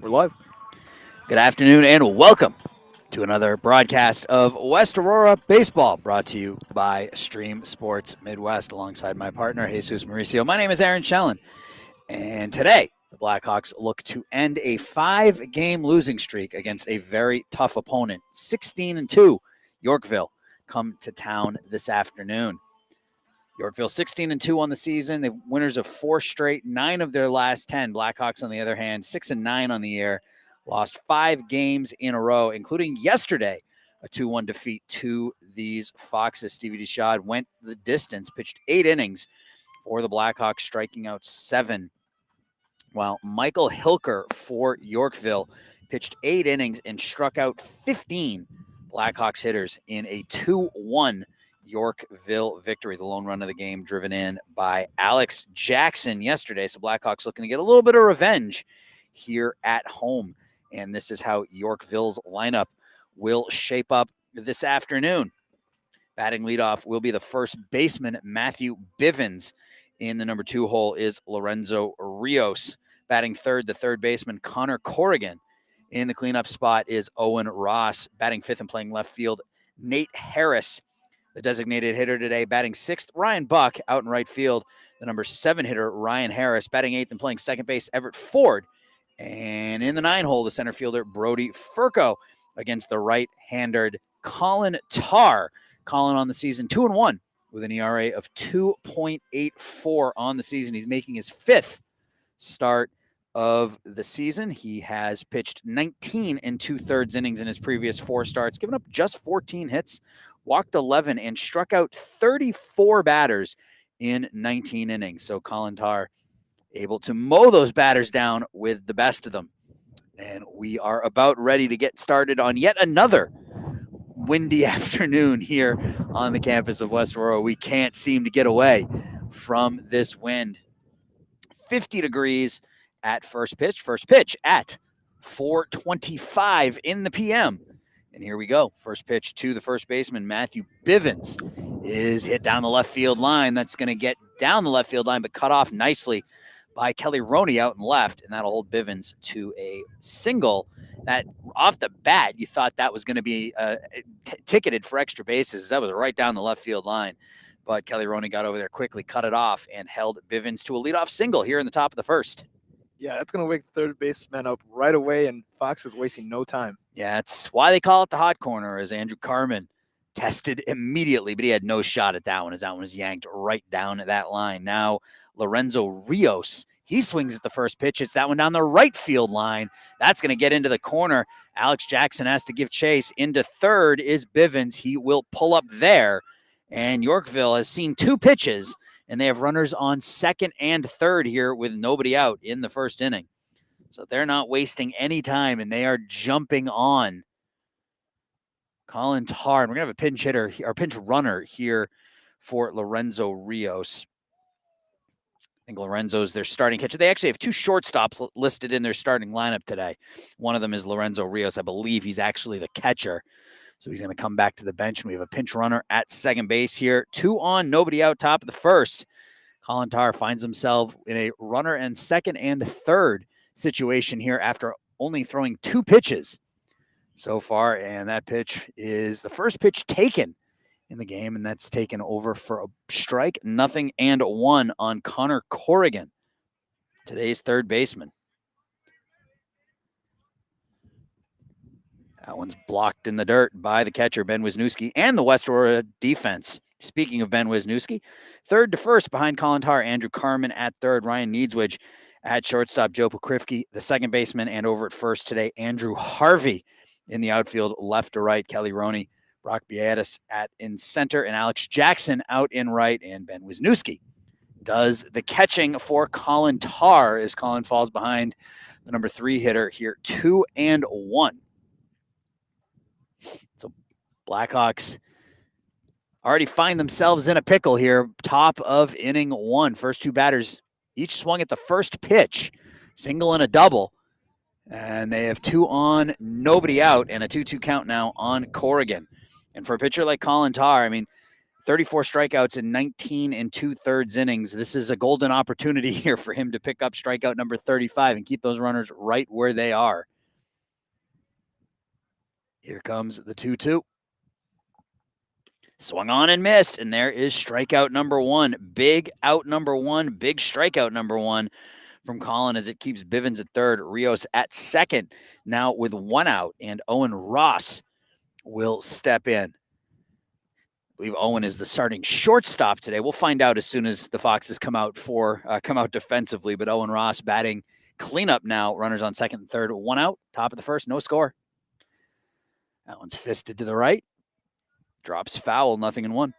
We're live. Good afternoon and welcome to another broadcast of West Aurora Baseball, brought to you by Stream Sports Midwest alongside my partner, Jesus Mauricio. My name is Aaron Shellen, and today the Blackhawks look to end a 5-game losing streak against a very tough opponent. 16-2, Yorkville come to town this afternoon. Yorkville 16-2 on the season. The winners of 4 straight, 9 of their last 10. Blackhawks, on the other hand, 6-9 on the year. Lost 5 games in a row, including yesterday, a 2-1 defeat to these Foxes. Stevie Deschad went the distance, pitched 8 innings for the Blackhawks, striking out 7. While Michael Hilker for Yorkville pitched 8 innings and struck out 15 Blackhawks hitters in a 2-1 Yorkville victory. The lone run of the game driven in by Alex Jackson yesterday. So Blackhawks looking to get a little bit of revenge here at home. And this is how Yorkville's lineup will shape up this afternoon. Batting leadoff will be the first baseman, Matthew Bivens. In the number 2 hole is Lorenzo Rios. Batting third, the third baseman, Connor Corrigan. In the cleanup spot is Owen Ross. Batting fifth and playing left field, Nate Harris. The designated hitter today, batting sixth, Ryan Buck. Out in right field, the number 7 hitter, Ryan Harris. Batting eighth and playing second base, Everett Ford. And in the 9 hole, the center fielder, Brody Furco, against the right-handed Colin Tarr. Colin on the season 2-1 with an ERA of 2.84 on the season. He's making his 5th start of the season. He has pitched 19 2/3 innings in his previous 4 starts, given up just 14 hits, walked 11, and struck out 34 batters in 19 innings. So Colin Tarr able to mow those batters down with the best of them. And we are about ready to get started on yet another windy afternoon here on the campus of West Aurora. We can't seem to get away from this wind. 50 degrees at first pitch. First pitch at 4:25 in the p.m. And here we go. First pitch to the first baseman, Matthew Bivens, is hit down the left field line. That's going to get down the left field line, but cut off nicely by Kelly Roney out and left, and that'll hold Bivens to a single. That off the bat, you thought that was going to be ticketed for extra bases. That was right down the left field line. But Kelly Roney got over there quickly, cut it off, and held Bivens to a leadoff single here in the top of the first. Yeah, that's going to wake the third baseman up right away, and Fox is wasting no time. Yeah, that's why they call it the hot corner, as Andrew Carmen tested immediately, but he had no shot at that one, as that one was yanked right down that line. Now, Lorenzo Rios, he swings at the first pitch. It's that one down the right field line. That's going to get into the corner. Alex Jackson has to give chase. Into third is Bivens. He will pull up there. And Yorkville has seen 2 pitches, and they have runners on second and third here with nobody out in the first inning. So they're not wasting any time, and they are jumping on Colin Tarr. We're going to have a pinch hitter or pinch runner here for Lorenzo Rios. I think Lorenzo's their starting catcher. They actually have 2 shortstops listed in their starting lineup today. One of them is Lorenzo Rios. I believe he's actually the catcher. So he's going to come back to the bench, and we have a pinch runner at second base here. 2 on, nobody out, top of the first. Colin Tarr finds himself in a runner and second and third situation here after only throwing 2 pitches so far. And that pitch is the first pitch taken in the game, and that's taken over for a strike, 0-1 on Connor Corrigan, today's third baseman. That one's blocked in the dirt by the catcher, Ben Wisniewski, and the West Aurora defense. Speaking of Ben Wisniewski, third to first behind Colin Tarr, Andrew Carmen at third, Ryan Needswidge at shortstop, Joe Pokrifke, the second baseman, and over at first today, Andrew Harvey in the outfield, left to right, Kelly Roney, Brock Beatis in center, and Alex Jackson out in right, and Ben Wisniewski does the catching for Colin Tarr as Colin falls behind the number 3 hitter here, 2-1. So Blackhawks already find themselves in a pickle here, top of inning 1. First 2 batters each swung at the first pitch, single and a double. And they have 2 on, nobody out, and a 2-2 count now on Corrigan. And for a pitcher like Colin Tarr, I mean, 34 strikeouts in 19 and 2/3 innings. This is a golden opportunity here for him to pick up strikeout number 35 and keep those runners right where they are. Here comes the 2-2. Swung on and missed, and there is strikeout number one. Big out number one, big strikeout number one from Colin as it keeps Bivens at third, Rios at second, now with one out, and Owen Ross will step in. I believe Owen is the starting shortstop today. We'll find out as soon as the Foxes come out defensively, but Owen Ross batting cleanup now, runners on second and third, one out, top of the first, no score. That one's fisted to the right. Drops foul, 0-1.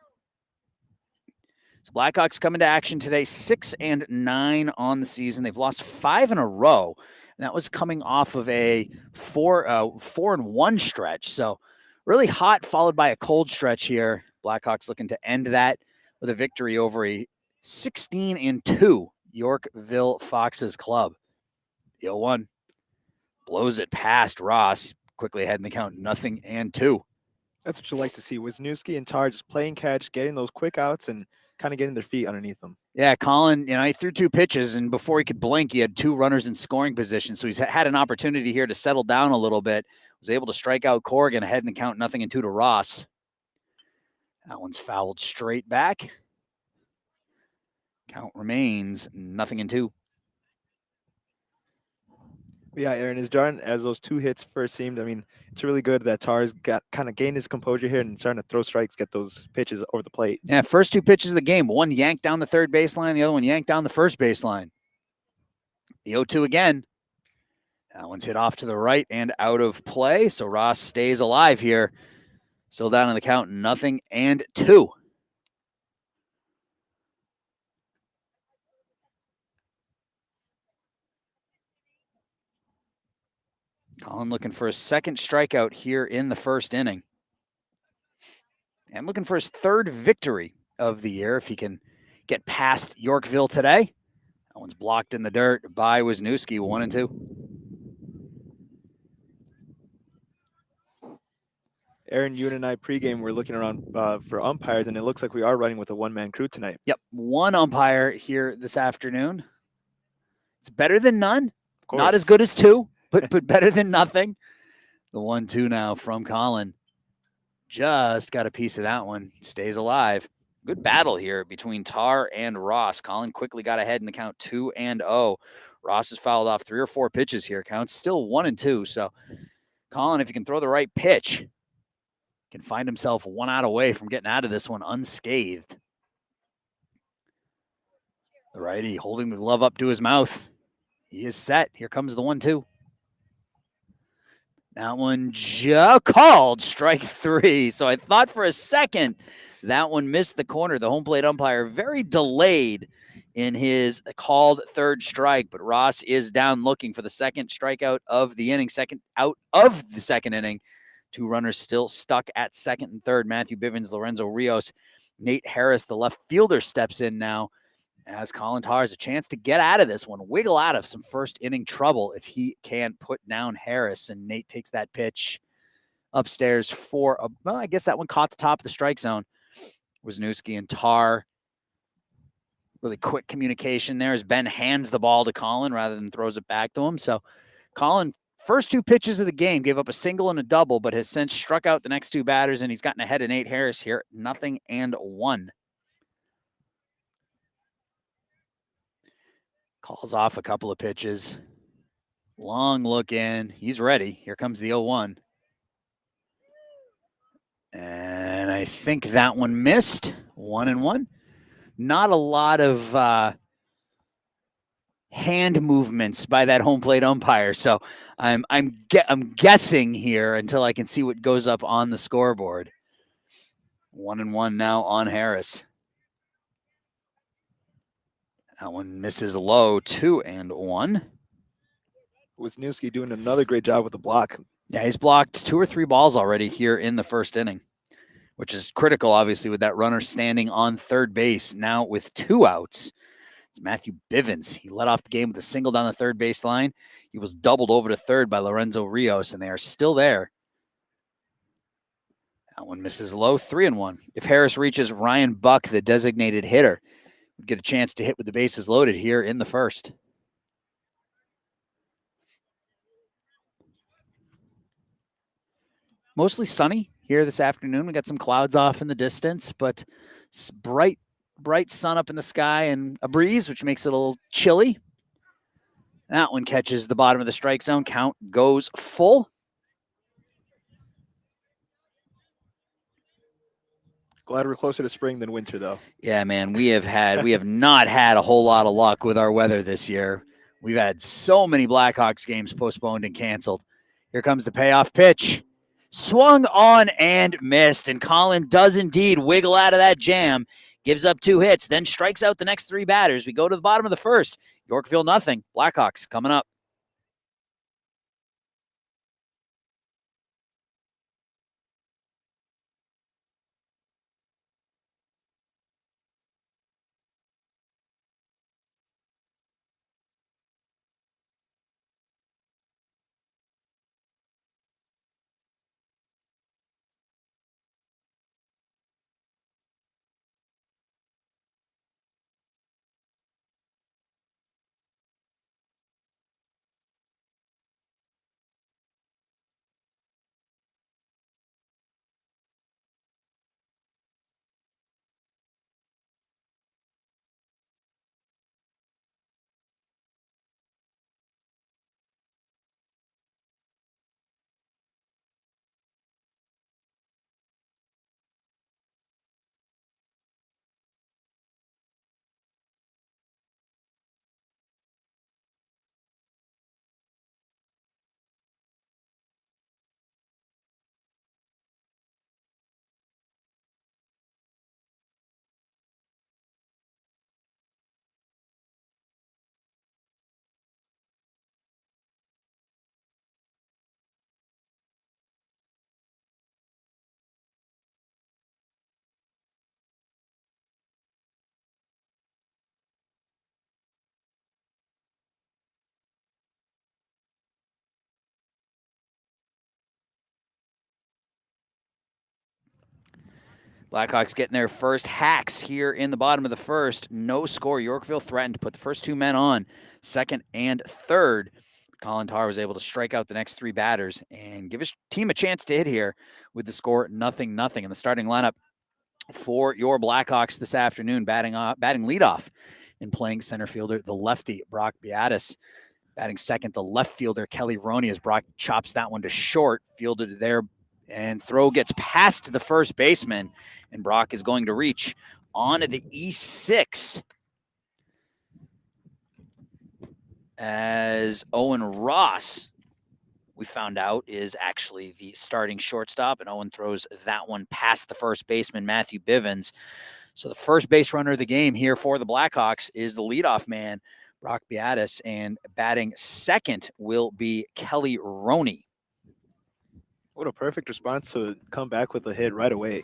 So Blackhawks come into action today, 6-9 on the season. They've lost 5 in a row, and that was coming off of a 4-1 stretch. So really hot, followed by a cold stretch here. Blackhawks looking to end that with a victory over a 16-2 Yorkville Foxes club. The 0-1 blows it past Ross, quickly ahead in the count, 0-2. That's what you like to see. Wisniewski and Tar just playing catch, getting those quick outs, and kind of getting their feet underneath them. Yeah, Colin, he threw 2 pitches, and before he could blink, he had 2 runners in scoring position. So he's had an opportunity here to settle down a little bit. Was able to strike out Corrigan ahead in the count, 0-2 to Ross. That one's fouled straight back. Count remains 0-2. Yeah, Aaron, as those 2 hits first seemed, it's really good that Tar's got kind of gained his composure here and starting to throw strikes, get those pitches over the plate. Yeah, first 2 pitches of the game. One yanked down the third baseline, the other one yanked down the first baseline. The 0-2 again. That one's hit off to the right and out of play, so Ross stays alive here. Still down in the count, 0-2. Colin looking for a second strikeout here in the first inning. And looking for his 3rd victory of the year if he can get past Yorkville today. That one's blocked in the dirt by Wisniewski, 1-2. Aaron, you and I pregame were looking around for umpires, and it looks like we are running with a one-man crew tonight. Yep, 1 umpire here this afternoon. It's better than none. Not as good as 2, but better than nothing. The 1-2 now from Colin. Just got a piece of that one. Stays alive. Good battle here between Tar and Ross. Colin quickly got ahead in the count, 2-0. Ross has fouled off 3 or 4 pitches here. Count's still 1-2. So Colin, if you can throw the right pitch, can find himself 1 out away from getting out of this one unscathed. The righty holding the glove up to his mouth. He is set. Here comes the 1-2. That one just called strike 3. So I thought for a second that one missed the corner. The home plate umpire very delayed in his called 3rd strike, but Ross is down looking for the second strikeout of the inning, second out of the second inning. 2 runners still stuck at second and third. Matthew Bivens, Lorenzo Rios, Nate Harris, the left fielder, steps in now as Colin Tar has a chance to get out of this one, wiggle out of some first inning trouble if he can put down Harris. And Nate takes that pitch upstairs for I guess that one caught the top of the strike zone. Wisniewski and Tar, really quick communication there as Ben hands the ball to Colin rather than throws it back to him. So Colin, first 2 pitches of the game, gave up a single and a double, but has since struck out the next 2 batters, and he's gotten ahead of Nate Harris here, 0-1. Calls off a couple of pitches. Long look in. He's ready. Here comes the 0-1. And I think that one missed. 1-1. Not a lot of hand movements by that home plate umpire. So I'm guessing here until I can see what goes up on the scoreboard. 1-1 now on Harris. That one misses low, 2-1. Wisniewski doing another great job with the block. Yeah, he's blocked 2 or 3 balls already here in the first inning, which is critical, obviously, with that runner standing on third base now with 2 outs. It's Matthew Bivens. He led off the game with a single down the third baseline. He was doubled over to third by Lorenzo Rios, and they are still there. That one misses low, 3-1. If Harris reaches, Ryan Buck, the designated hitter, would get a chance to hit with the bases loaded here in the first. Mostly sunny here this afternoon. We got some clouds off in the distance, but bright sun up in the sky and a breeze, which makes it a little chilly. That one catches the bottom of the strike zone. Count goes full. Glad we're closer to spring than winter, though. Yeah, man, we have not had a whole lot of luck with our weather this year. We've had so many Blackhawks games postponed and canceled. Here comes the payoff pitch. Swung on and missed, and Colin does indeed wiggle out of that jam, gives up 2 hits, then strikes out the next 3 batters. We go to the bottom of the first. Yorkville nothing. Blackhawks coming up. Blackhawks getting their first hacks here in the bottom of the first. No score. Yorkville threatened to put the first 2 men on, second and third. Colin Tarr was able to strike out the next 3 batters and give his team a chance to hit here with the score 0-0. In the starting lineup for your Blackhawks this afternoon, batting leadoff and playing center fielder, the lefty Brock Beatis. Batting second, the left fielder Kelly Roney, as Brock chops that one to short, fielded there, and throw gets past the first baseman, and Brock is going to reach on the E6 as Owen Ross, we found out, is actually the starting shortstop, and Owen throws that one past the first baseman, Matthew Bivens. So the first base runner of the game here for the Blackhawks is the leadoff man, Brock Beatis, and batting second will be Kelly Roney. What a perfect response to come back with a hit right away.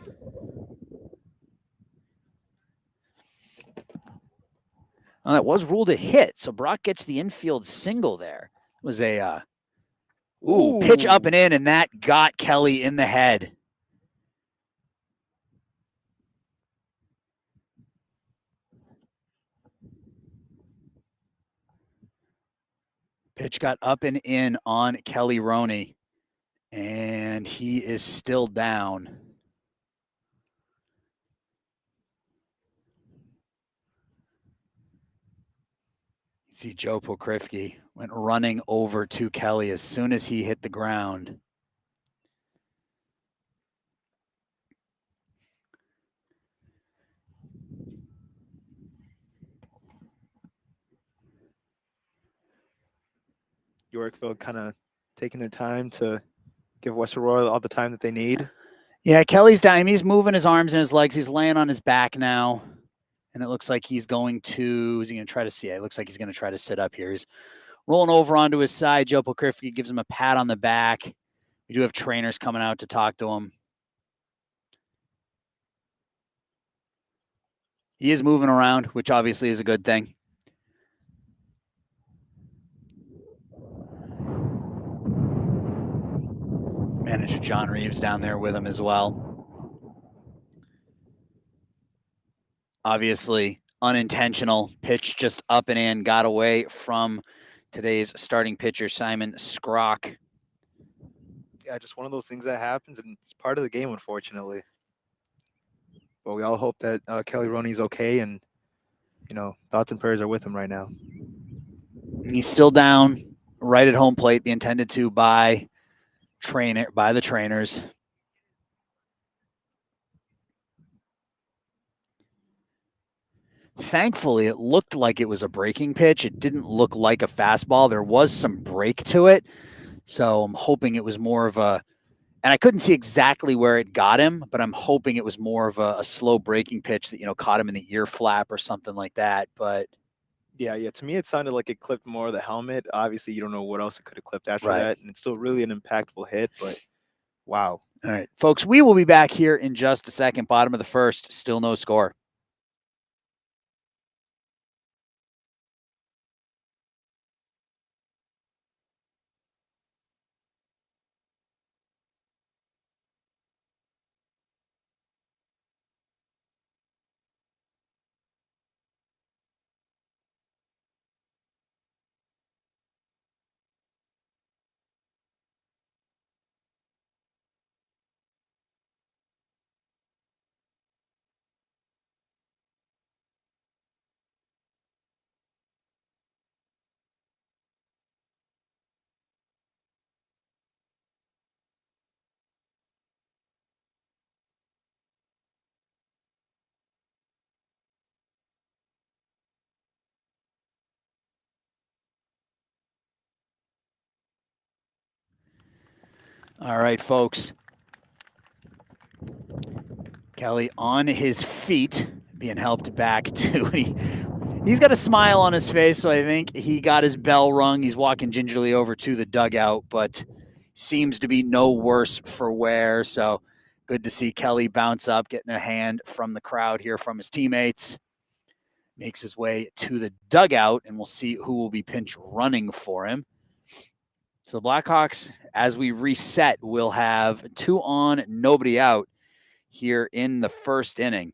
Well, that was ruled a hit, so Brock gets the infield single there. It was a pitch up and in, and that got Kelly in the head. Pitch got up and in on Kelly Roney, and he is still down. You see Joe Pokrivky went running over to Kelly as soon as he hit the ground. Yorkville kind of taking their time to give West Aurora all the time that they need. Yeah, Kelly's down. He's moving his arms and his legs. He's laying on his back now. And it looks like he's going to, is he going to try to see? It looks like he's going to try to sit up here. He's rolling over onto his side. Joe Pokrivky gives him a pat on the back. We do have trainers coming out to talk to him. He is moving around, which obviously is a good thing. Manager John Reeves down there with him as well. Obviously, unintentional pitch just up and in, got away from today's starting pitcher, Simon Skrock. Yeah, just one of those things that happens, and it's part of the game, unfortunately. But we all hope that Kelly Roney's okay, and thoughts and prayers are with him right now. He's still down right at home plate, being tended to by the trainers. Thankfully, it looked like it was a breaking pitch. It didn't look like a fastball. There was some break to it. So I'm hoping it was more of a, and I couldn't see exactly where it got him, but I'm hoping it was more of a slow breaking pitch that, caught him in the ear flap or something like that. But Yeah. To me, it sounded like it clipped more of the helmet. Obviously, you don't know what else it could have clipped after right. that, and it's still really an impactful hit. But wow. All right, folks, we will be back here in just a second. Bottom of the first, still no score. All right, folks. Kelly on his feet, being helped back to. He's got a smile on his face, so I think he got his bell rung. He's walking gingerly over to the dugout, but seems to be no worse for wear. So good to see Kelly bounce up, getting a hand from the crowd here from his teammates. Makes his way to the dugout, and we'll see who will be pinch running for him. So the Blackhawks, as we reset, will have 2 on, nobody out here in the first inning.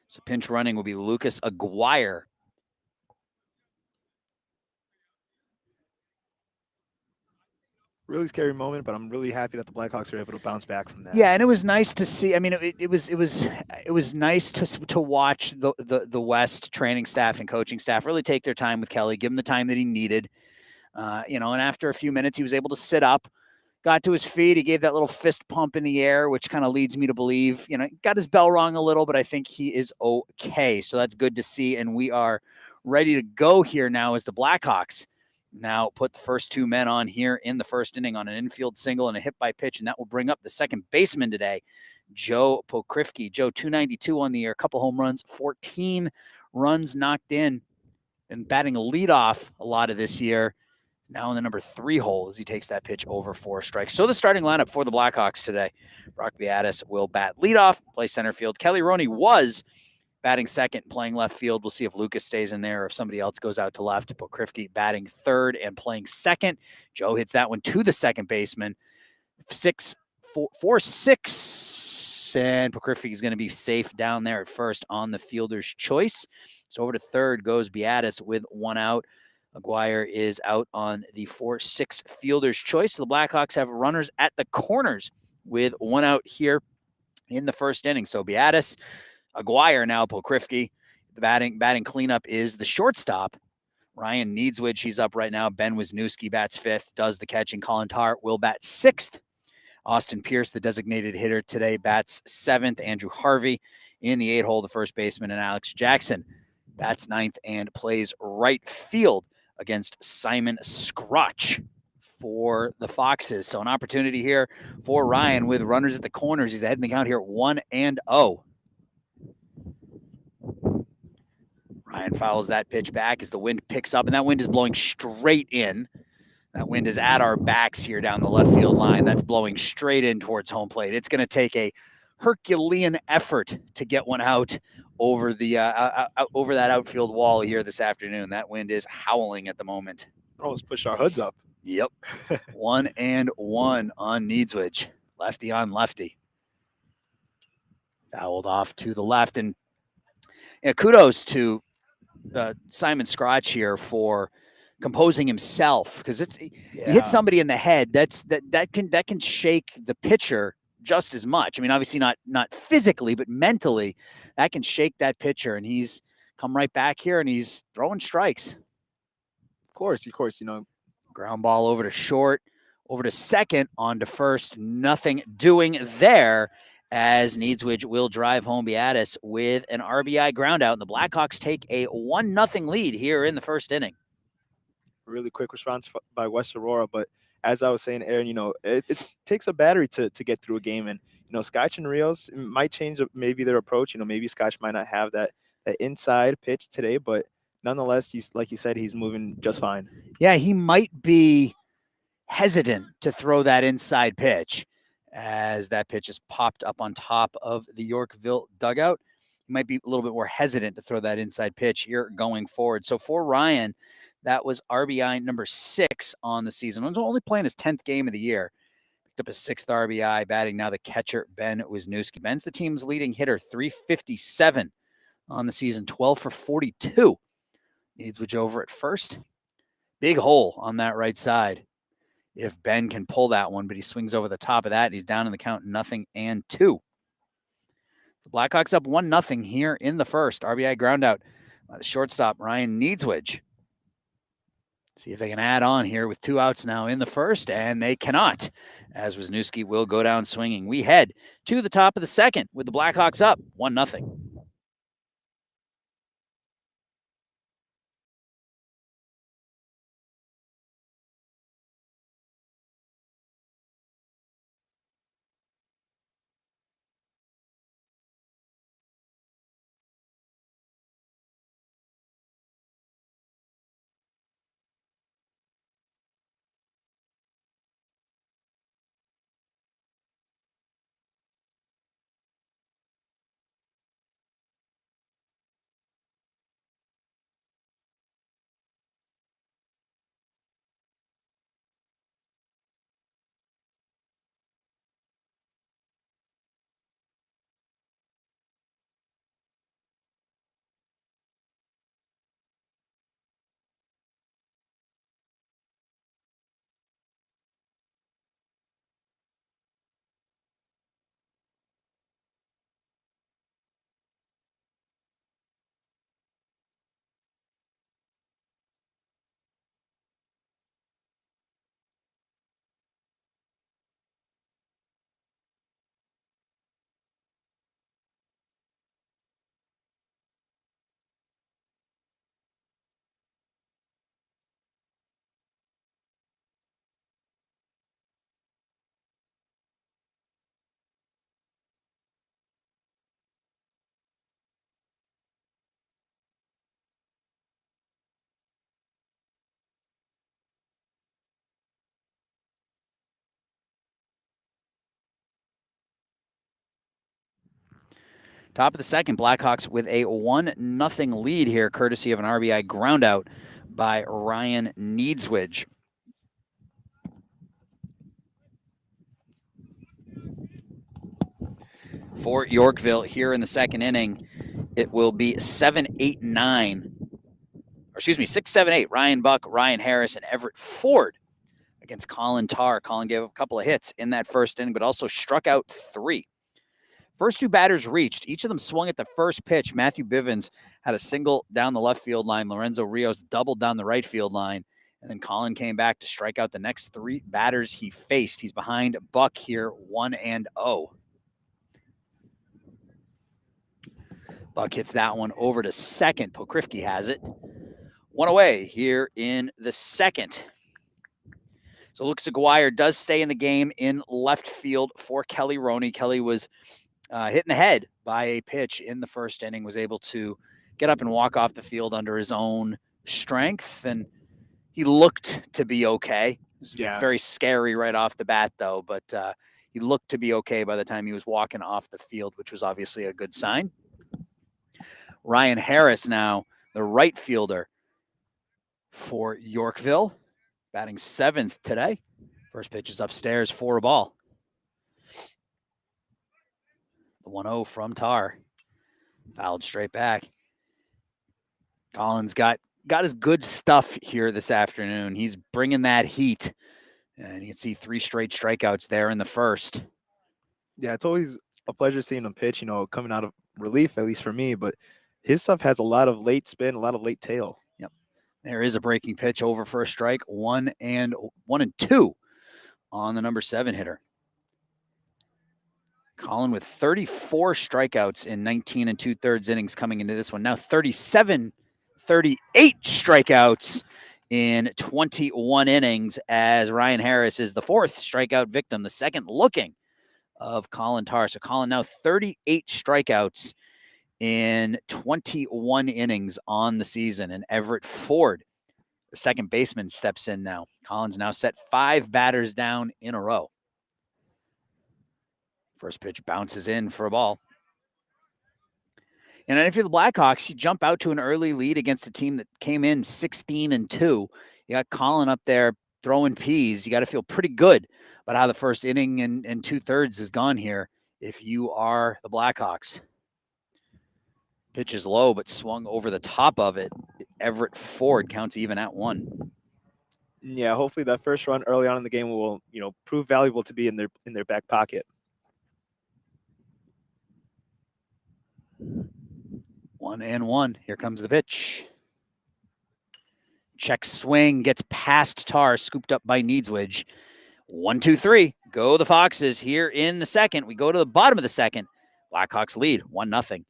So pinch running will be Lucas Aguirre. Really scary moment, but I'm really happy that the Blackhawks were able to bounce back from that. Yeah, and it was nice to see. I mean, it was nice to watch the West training staff and coaching staff really take their time with Kelly, give him the time that he needed. And after a few minutes, he was able to sit up, got to his feet. He gave that little fist pump in the air, which kind of leads me to believe, got his bell rung a little, but I think he is okay. So that's good to see. And we are ready to go here now as the Blackhawks now put the first 2 men on here in the first inning on an infield single and a hit by pitch. And that will bring up the second baseman today, Joe Pokrifke. Joe, 292 on the year, a couple home runs, 14 runs knocked in, and batting leadoff a lot of this year. Now in the number 3 hole as he takes that pitch over 4 strikes. So the starting lineup for the Blackhawks today. Brock Biatis will bat leadoff, play center field. Kelly Roney was batting second, playing left field. We'll see if Lucas stays in there or if somebody else goes out to left. Pokrifke batting third and playing second. Joe hits that one to the second baseman. 6-4-6. And Pokrifke is going to be safe down there at first on the fielder's choice. So over to third goes Biatis with 1 out. Aguirre is out on the 4-6 fielder's choice. So the Blackhawks have runners at the corners with 1 out here in the first inning. So Biatis, Aguirre, now Pokrifke. The batting cleanup is the shortstop, Ryan Needswich. He's up right now. Ben Wisniewski bats 5th, does the catching. Colin Tarr will bat 6th. Austin Pierce, the designated hitter today, bats 7th. Andrew Harvey in the 8 hole, the first baseman, and Alex Jackson bats 9th and plays right field against Simon Skrock for the Foxes. So an opportunity here for Ryan with runners at the corners. He's ahead in the count here at 1-0. Ryan fouls that pitch back as the wind picks up, and that wind is blowing straight in. That wind is at our backs here down the left field line. That's blowing straight in towards home plate. It's going to take a Herculean effort to get one out over the over that outfield wall here this afternoon. That wind is howling at the moment. Almost pushed our hoods up. Yep. 1-1 on Needswich. Lefty on lefty. Fouled off to the left. And kudos to Simon Scratch here for composing himself, because you hit somebody in the head, that can shake the pitcher just as much. I mean, obviously not physically, but mentally, that can shake that pitcher. And he's come right back here and he's throwing strikes. Of course, ground ball over to short, over to second, on to first. Nothing doing there, as Needswidge will drive home Beatis with an RBI ground out. And the Blackhawks take a 1-0 lead here in the first inning. Really quick response by West Aurora, but as I was saying, Aaron, it takes a battery to get through a game, and Scotch and Rios might change maybe their approach. Maybe Scotch might not have that inside pitch today, but nonetheless, like you said, he's moving just fine. Yeah, he might be hesitant to throw that inside pitch, as that pitch is popped up on top of the Yorkville dugout. He might be a little bit more hesitant to throw that inside pitch here going forward. So for Ryan, that was RBI number 6 on the season. He was only playing his 10th game of the year. Picked up his 6th RBI, batting now the catcher, Ben Wisniewski. Ben's the team's leading hitter, 357 on the season, 12 for 42. Needswidge over at first. Big hole on that right side if Ben can pull that one, but he swings over the top of that, and he's down in the count 0-2. The Blackhawks up 1-0 here in the first. RBI ground out by the shortstop, Ryan Needswidge. See if they can add on here with 2 outs now in the first, and they cannot, as Wisniewski will go down swinging. We head to the top of the second with the Blackhawks up 1-0. Top of the second, Blackhawks with a 1-0 lead here, courtesy of an RBI ground out by Ryan Needswidge. For Yorkville here in the second inning, it will be 7-8-9. Or excuse me, 6-7-8. Ryan Buck, Ryan Harris, and Everett Ford against Colin Tarr. Colin gave up a couple of hits in that first inning, but also struck out 3. First 2 batters reached. Each of them swung at the first pitch. Matthew Bivens had a single down the left field line. Lorenzo Rios doubled down the right field line. And then Colin came back to strike out the next 3 batters he faced. He's behind Buck here, 1-0. Buck hits that one over to second. Pokrifke has it. 1 away here in the second. So Lucas Aguirre does stay in the game in left field for Kelly Roney. Kelly was hit in the head by a pitch in the first inning, was able to get up and walk off the field under his own strength, and he looked to be okay. It was very scary right off the bat, though, but he looked to be okay by the time he was walking off the field, which was obviously a good sign. Ryan Harris now, the right fielder for Yorkville, batting 7th today. First pitch is upstairs for a ball. The 1-0 from Tar. Fouled straight back. Collins got his good stuff here this afternoon. He's bringing that heat. And you can see 3 straight strikeouts there in the first. Yeah, it's always a pleasure seeing him pitch, coming out of relief, at least for me. But his stuff has a lot of late spin, a lot of late tail. Yep. There is a breaking pitch over for a strike. 1-2 on the number 7 hitter. Colin with 34 strikeouts in 19 2/3 innings coming into this one. Now 38 strikeouts in 21 innings as Ryan Harris is the 4th strikeout victim, the 2nd looking of Colin Tar. So Colin now 38 strikeouts in 21 innings on the season. And Everett Ford, the second baseman, steps in now. Colin's now set 5 batters down in a row. First pitch bounces in for a ball. And then if you're the Blackhawks, you jump out to an early lead against a team that came in 16-2. You got Colin up there throwing peas. You got to feel pretty good about how the first inning and 2/3 has gone here if you are the Blackhawks. Pitch is low, but swung over the top of it. Everett Ford counts even at 1. Yeah, hopefully that first run early on in the game will, prove valuable to be in their back pocket. 1-1. Here comes the pitch. Check swing, gets past Tar, scooped up by Needswidge. 1-2-3. Go the Foxes here in the second. We go to the bottom of the second. Blackhawks lead 1-0.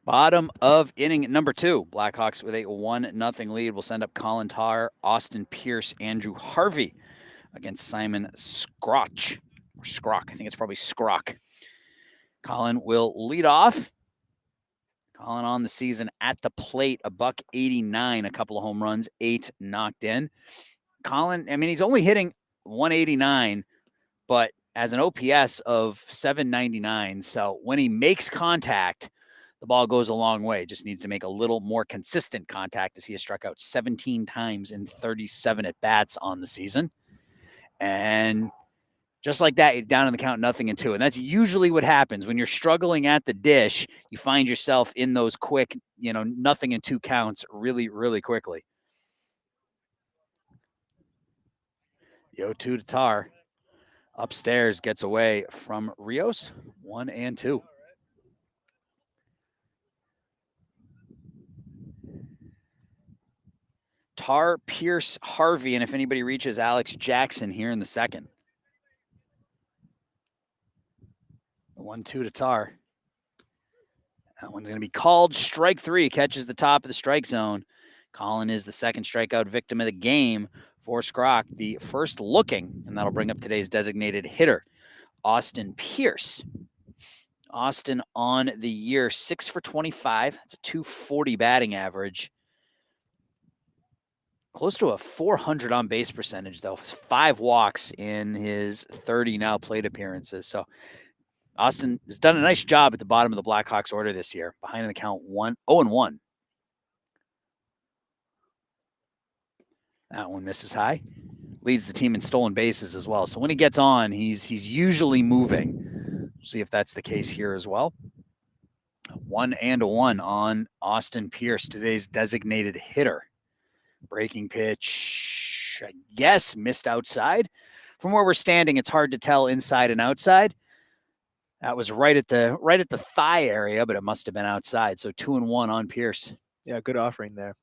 Bottom of inning number 2. Blackhawks with a 1-0 lead will send up Colin Tar, Austin Pierce, Andrew Harvey against Simon Scroch. Or Scrock. I think it's probably Scrock. Colin will lead off. Colin on the season at the plate, a $189, a couple of home runs, 8 knocked in. Colin, he's only hitting 189, but as an OPS of 799. So when he makes contact, the ball goes a long way. Just needs to make a little more consistent contact as he has struck out 17 times in 37 at-bats on the season. And just like that, down in the count 0-2. And that's usually what happens. When you're struggling at the dish, you find yourself in those quick, 0-2 counts really, really quickly. The 0-2 to Tar. Upstairs gets away from Rios. 1-2. Tar, Pierce, Harvey, and if anybody reaches Alex Jackson here in the second. The 1-2 to Tar. That one's going to be called strike 3. Catches the top of the strike zone. Colin is the second strikeout victim of the game for Scrock. The first looking, and that'll bring up today's designated hitter, Austin Pierce. Austin on the year, 6 for 25. That's a .240 batting average. Close to a 400 on base percentage, though. 5 walks in his 30 now plate appearances. So Austin has done a nice job at the bottom of the Blackhawks order this year. Behind in the count 0-1. That one misses high. Leads the team in stolen bases as well. So when he gets on, he's usually moving. We'll see if that's the case here as well. 1-1 on Austin Pierce, today's designated hitter. Breaking pitch, I guess, missed outside. From where we're standing, it's hard to tell inside and outside. That was right at the thigh area, but it must have been outside. So 2-1 on Pierce. Yeah, good offering there.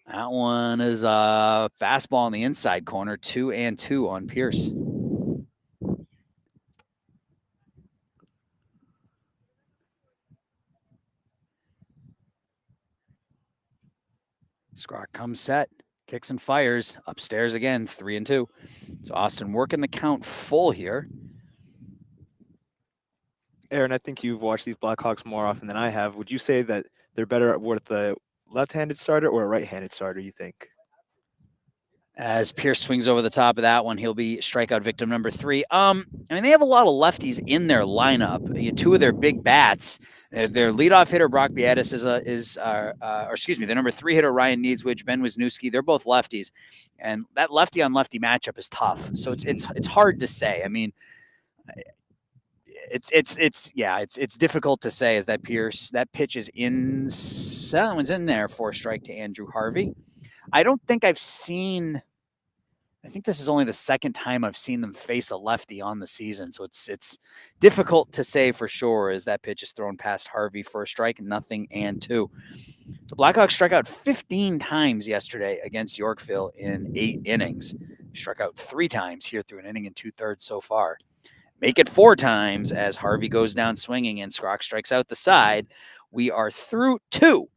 That one is a fastball in the inside corner, 2-2 on Pierce. Scrock comes set, kicks and fires, upstairs again, 3-2. So Austin working the count full here. Aaron, I think you've watched these Blackhawks more often than I have. Would you say that they're better with a left-handed starter or a right-handed starter, you think? As Pierce swings over the top of that one, he'll be strikeout victim number 3. I mean, they have a lot of lefties in their lineup. Two of their big bats. Their leadoff hitter Brock Biedis their number 3 hitter Ryan Needswich, Ben Wisniewski. They're both lefties, and that lefty on lefty matchup is tough. So it's hard to say. I mean, it's difficult to say. As that pitch is in, someone's in there for a strike to Andrew Harvey. I don't think I've seen. I think this is only the second time I've seen them face a lefty on the season, so it's difficult to say for sure. As that pitch is thrown past Harvey for a strike, 0-2. So Blackhawks struck out 15 times yesterday against Yorkville in 8 innings. Struck out 3 times here through an inning and 2/3 so far. Make it 4 times as Harvey goes down swinging and Scrock strikes out the side. We are through 2.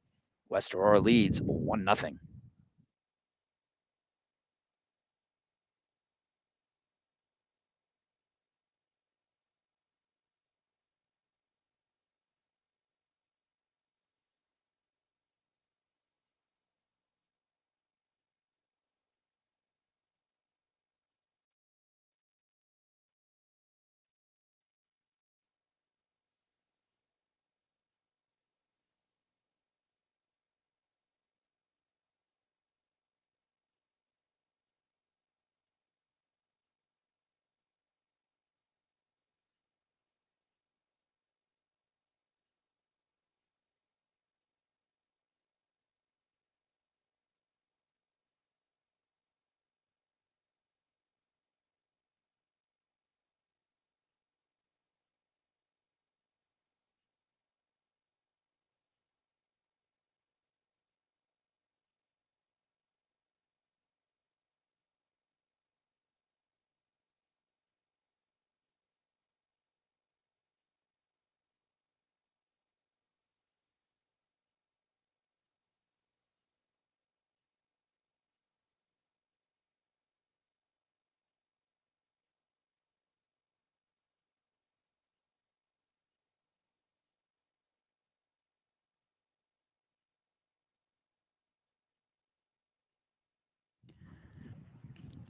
West Aurora leads 1-0.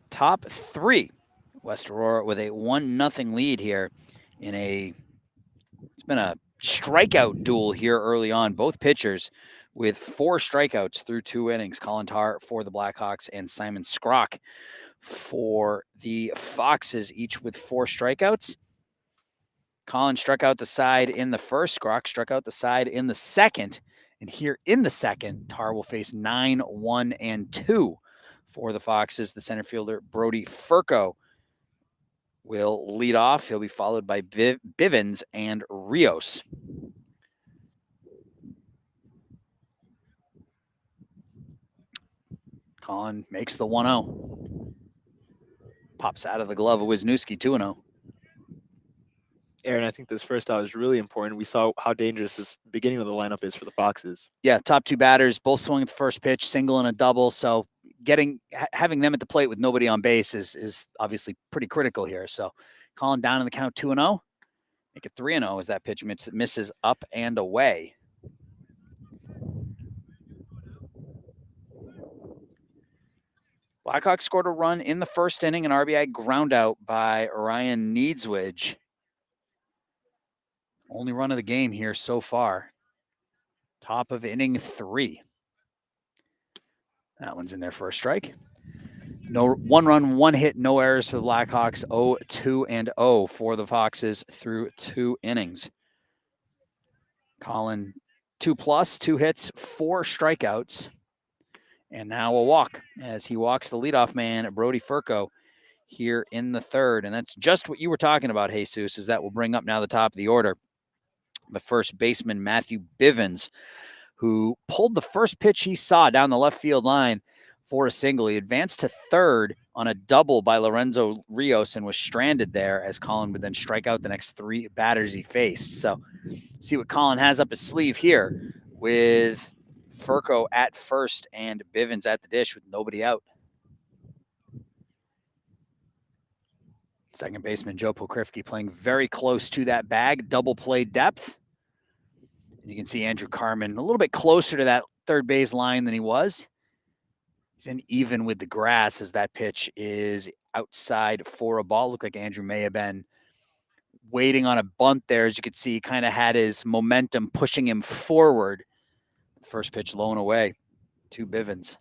Top 3. West Aurora with a 1-0 lead here it's been a strikeout duel here early on. Both pitchers with 4 strikeouts through 2 innings. Colin Tarr for the Blackhawks and Simon Scrock for the Foxes, each with 4 strikeouts. Colin struck out the side in the first. Scrock struck out the side in the second. And here in the second, Tarr will face 9-1-2 for the Foxes. The center fielder, Brody Furco, will lead off. He'll be followed by Bivens and Rios. Colin makes the 1-0. Pops out of the glove of Wisniewski, 2-0. Aaron, I think this first out is really important. We saw how dangerous this beginning of the lineup is for the Foxes. Yeah, top 2 batters, both swing at the first pitch, single and a double. So having them at the plate with nobody on base is obviously pretty critical here. So Colin down in the count 2-0. Make it 3-0 as that pitch misses up and away. Blackhawks scored a run in the first inning, an RBI ground out by Ryan Needswich. Only run of the game here so far. Top of inning 3. That one's in there for a strike. No 1 run, 1 hit, no errors for the Blackhawks. 0-2-0 for the Foxes through 2 innings. Colin, 2+, 2 hits, 4 strikeouts, and now a walk as he walks the leadoff man, Brody Furco, here in the third. And that's just what you were talking about, Jesus, is that will bring up now the top of the order. The first baseman, Matthew Bivens, who pulled the first pitch he saw down the left field line for a single. He advanced to third on a double by Lorenzo Rios and was stranded there as Colin would then strike out the next 3 batters he faced. So see what Colin has up his sleeve here with Furco at first and Bivens at the dish with nobody out. Second baseman Joe Pokrifke playing very close to that bag, double play depth. You can see Andrew Carmen a little bit closer to that third base line than he was. He's in even with the grass as that pitch is outside for a ball. Looked like Andrew may have been waiting on a bunt there. As you could see, he kind of had his momentum pushing him forward. First pitch low and away to Bivens.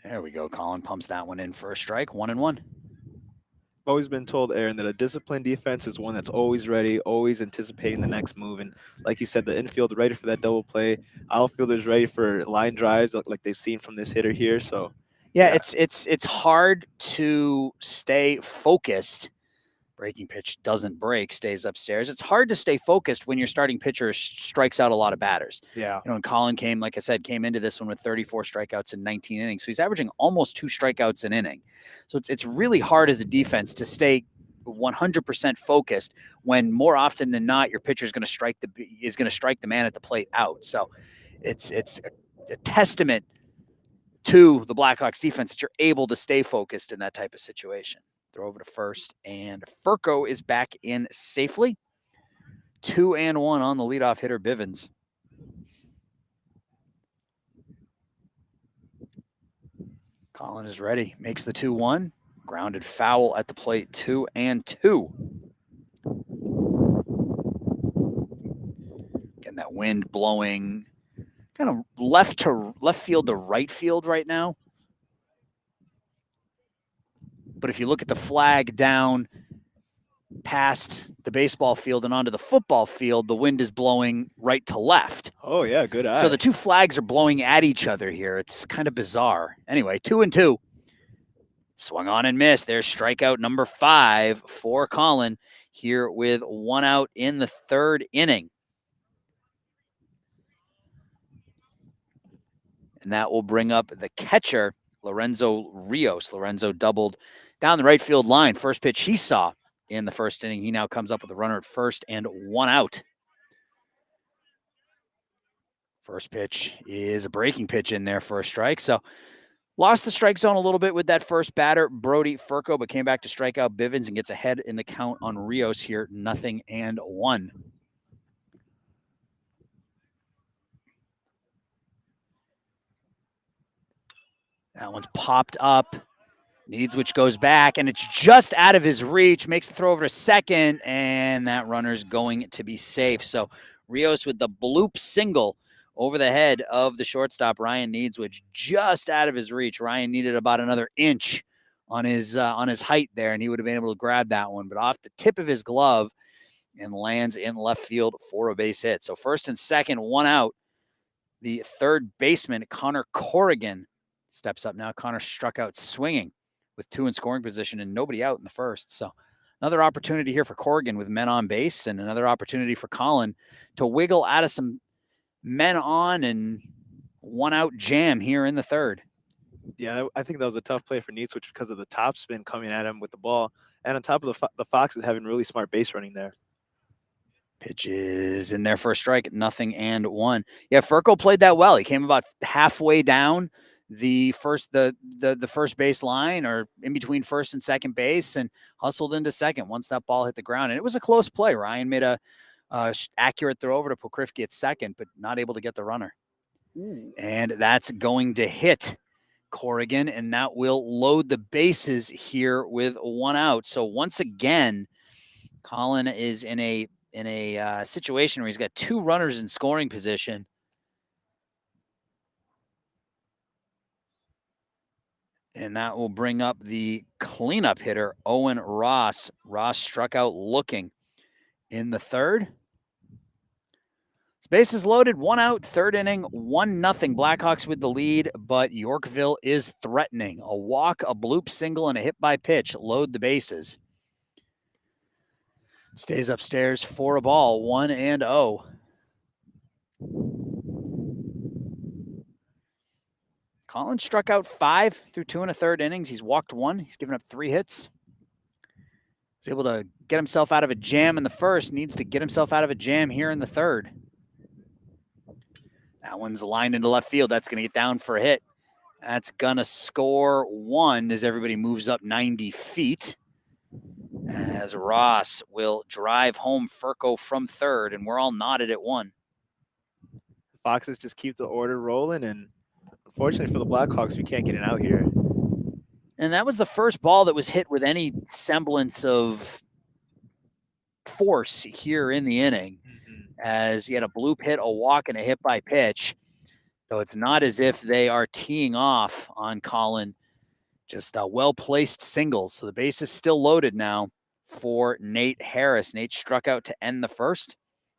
There we go. Colin pumps that one in for a strike, 1-1. I've always been told, Aaron, that a disciplined defense is one that's always ready, always anticipating the next move. And like you said, the infield ready for that double play, outfielders ready for line drives, like they've seen from this hitter here. So, yeah. It's hard to stay focused. Breaking pitch doesn't break, stays upstairs. It's hard to stay focused when your starting pitcher strikes out a lot of batters. Yeah. And Colin came, like I said, came into this one with 34 strikeouts in 19 innings. So he's averaging almost 2 strikeouts an inning. So it's really hard as a defense to stay 100% focused when more often than not your pitcher is going to strike the man at the plate out. So it's a testament to the Blackhawks defense that you're able to stay focused in that type of situation. Throw over to first, and Furco is back in safely. 2-1 on the leadoff hitter, Bivens. Colin is ready. Makes the 2-1. Grounded foul at the plate, 2-2. Getting that wind blowing kind of left field to right field right now. But if you look at the flag down past the baseball field and onto the football field, the wind is blowing right to left. Oh, yeah, good eye. So the two flags are blowing at each other here. It's kind of bizarre. Anyway, 2-2. Swung on and missed. There's strikeout number 5 for Colin here with 1 out in the third inning. And that will bring up the catcher, Lorenzo Rios. Lorenzo doubled down the right field line. First pitch he saw in the first inning. He now comes up with a runner at first and 1 out. First pitch is a breaking pitch in there for a strike. So lost the strike zone a little bit with that first batter, Brody Furco, but came back to strike out Bivens and gets ahead in the count on Rios here, 0-1. That one's popped up. Needswich goes back, and it's just out of his reach. Makes the throw over to second, and that runner's going to be safe. So Rios with the bloop single over the head of the shortstop, Ryan Needswich, just out of his reach. Ryan needed about another inch on his height there, and he would have been able to grab that one, but off the tip of his glove and lands in left field for a base hit. So first and second, 1 out. The third baseman, Connor Corrigan, steps up now. Connor struck out swinging with 2 in scoring position and nobody out in the first. So another opportunity here for Corrigan with men on base, and another opportunity for Colin to wiggle out of some men on and 1 out jam here in the third. Yeah, I think that was a tough play for Needswich because of the topspin coming at him with the ball. And on top of the Foxes having really smart base running there. Pitch is in there for a strike, 0-1. Yeah, Furco played that well. He came about halfway down the first base line, or in between first and second base, and hustled into second once that ball hit the ground. And it was a close play. Ryan made a accurate throw over to Pokrifke at second, but not able to get the runner. Ooh. And that's going to hit Corrigan, and that will load the bases here with 1 out. So once again, Colin is in a situation where he's got 2 runners in scoring position. And that will bring up the cleanup hitter, Owen Ross. Ross struck out looking in the third. Bases loaded, 1 out, third inning, 1-0. Blackhawks with the lead, but Yorkville is threatening. A walk, a bloop single, and a hit by pitch load the bases. Stays upstairs for a ball, 1-0. Collins struck out 5 through 2 1/3 innings. He's walked 1. He's given up 3 hits. He's able to get himself out of a jam in the first. Needs to get himself out of a jam here in the third. That one's lined into left field. That's going to get down for a hit. That's going to score 1 as everybody moves up 90 feet. As Ross will drive home Furco from third, and we're all knotted at 1. The Foxes just keep the order rolling, and unfortunately for the Blackhawks, we can't get an out here. And that was the first ball that was hit with any semblance of force here in the inning, as he had a bloop hit, a walk, and a hit by pitch. So it's not as if they are teeing off on Colin, just well-placed singles. So the base is still loaded now for Nate Harris. Nate struck out to end the first.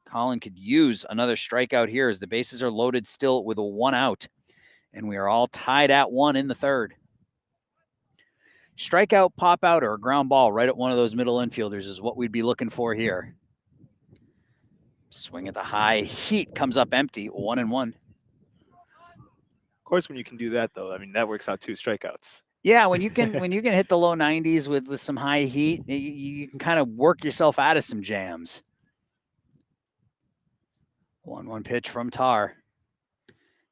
Colin could use another strikeout here as the bases are loaded still with a 1 out. And we are all tied at 1 in the third. Strikeout, pop out, or a ground ball right at one of those middle infielders is what we'd be looking for here. Swing at the high. Heat comes up empty, 1-1. Of course, when you can do that, though, I mean, that works out 2 strikeouts. Yeah, when you can hit the low 90s with some high heat, you can kind of work yourself out of some jams. 1-1 pitch from Tar.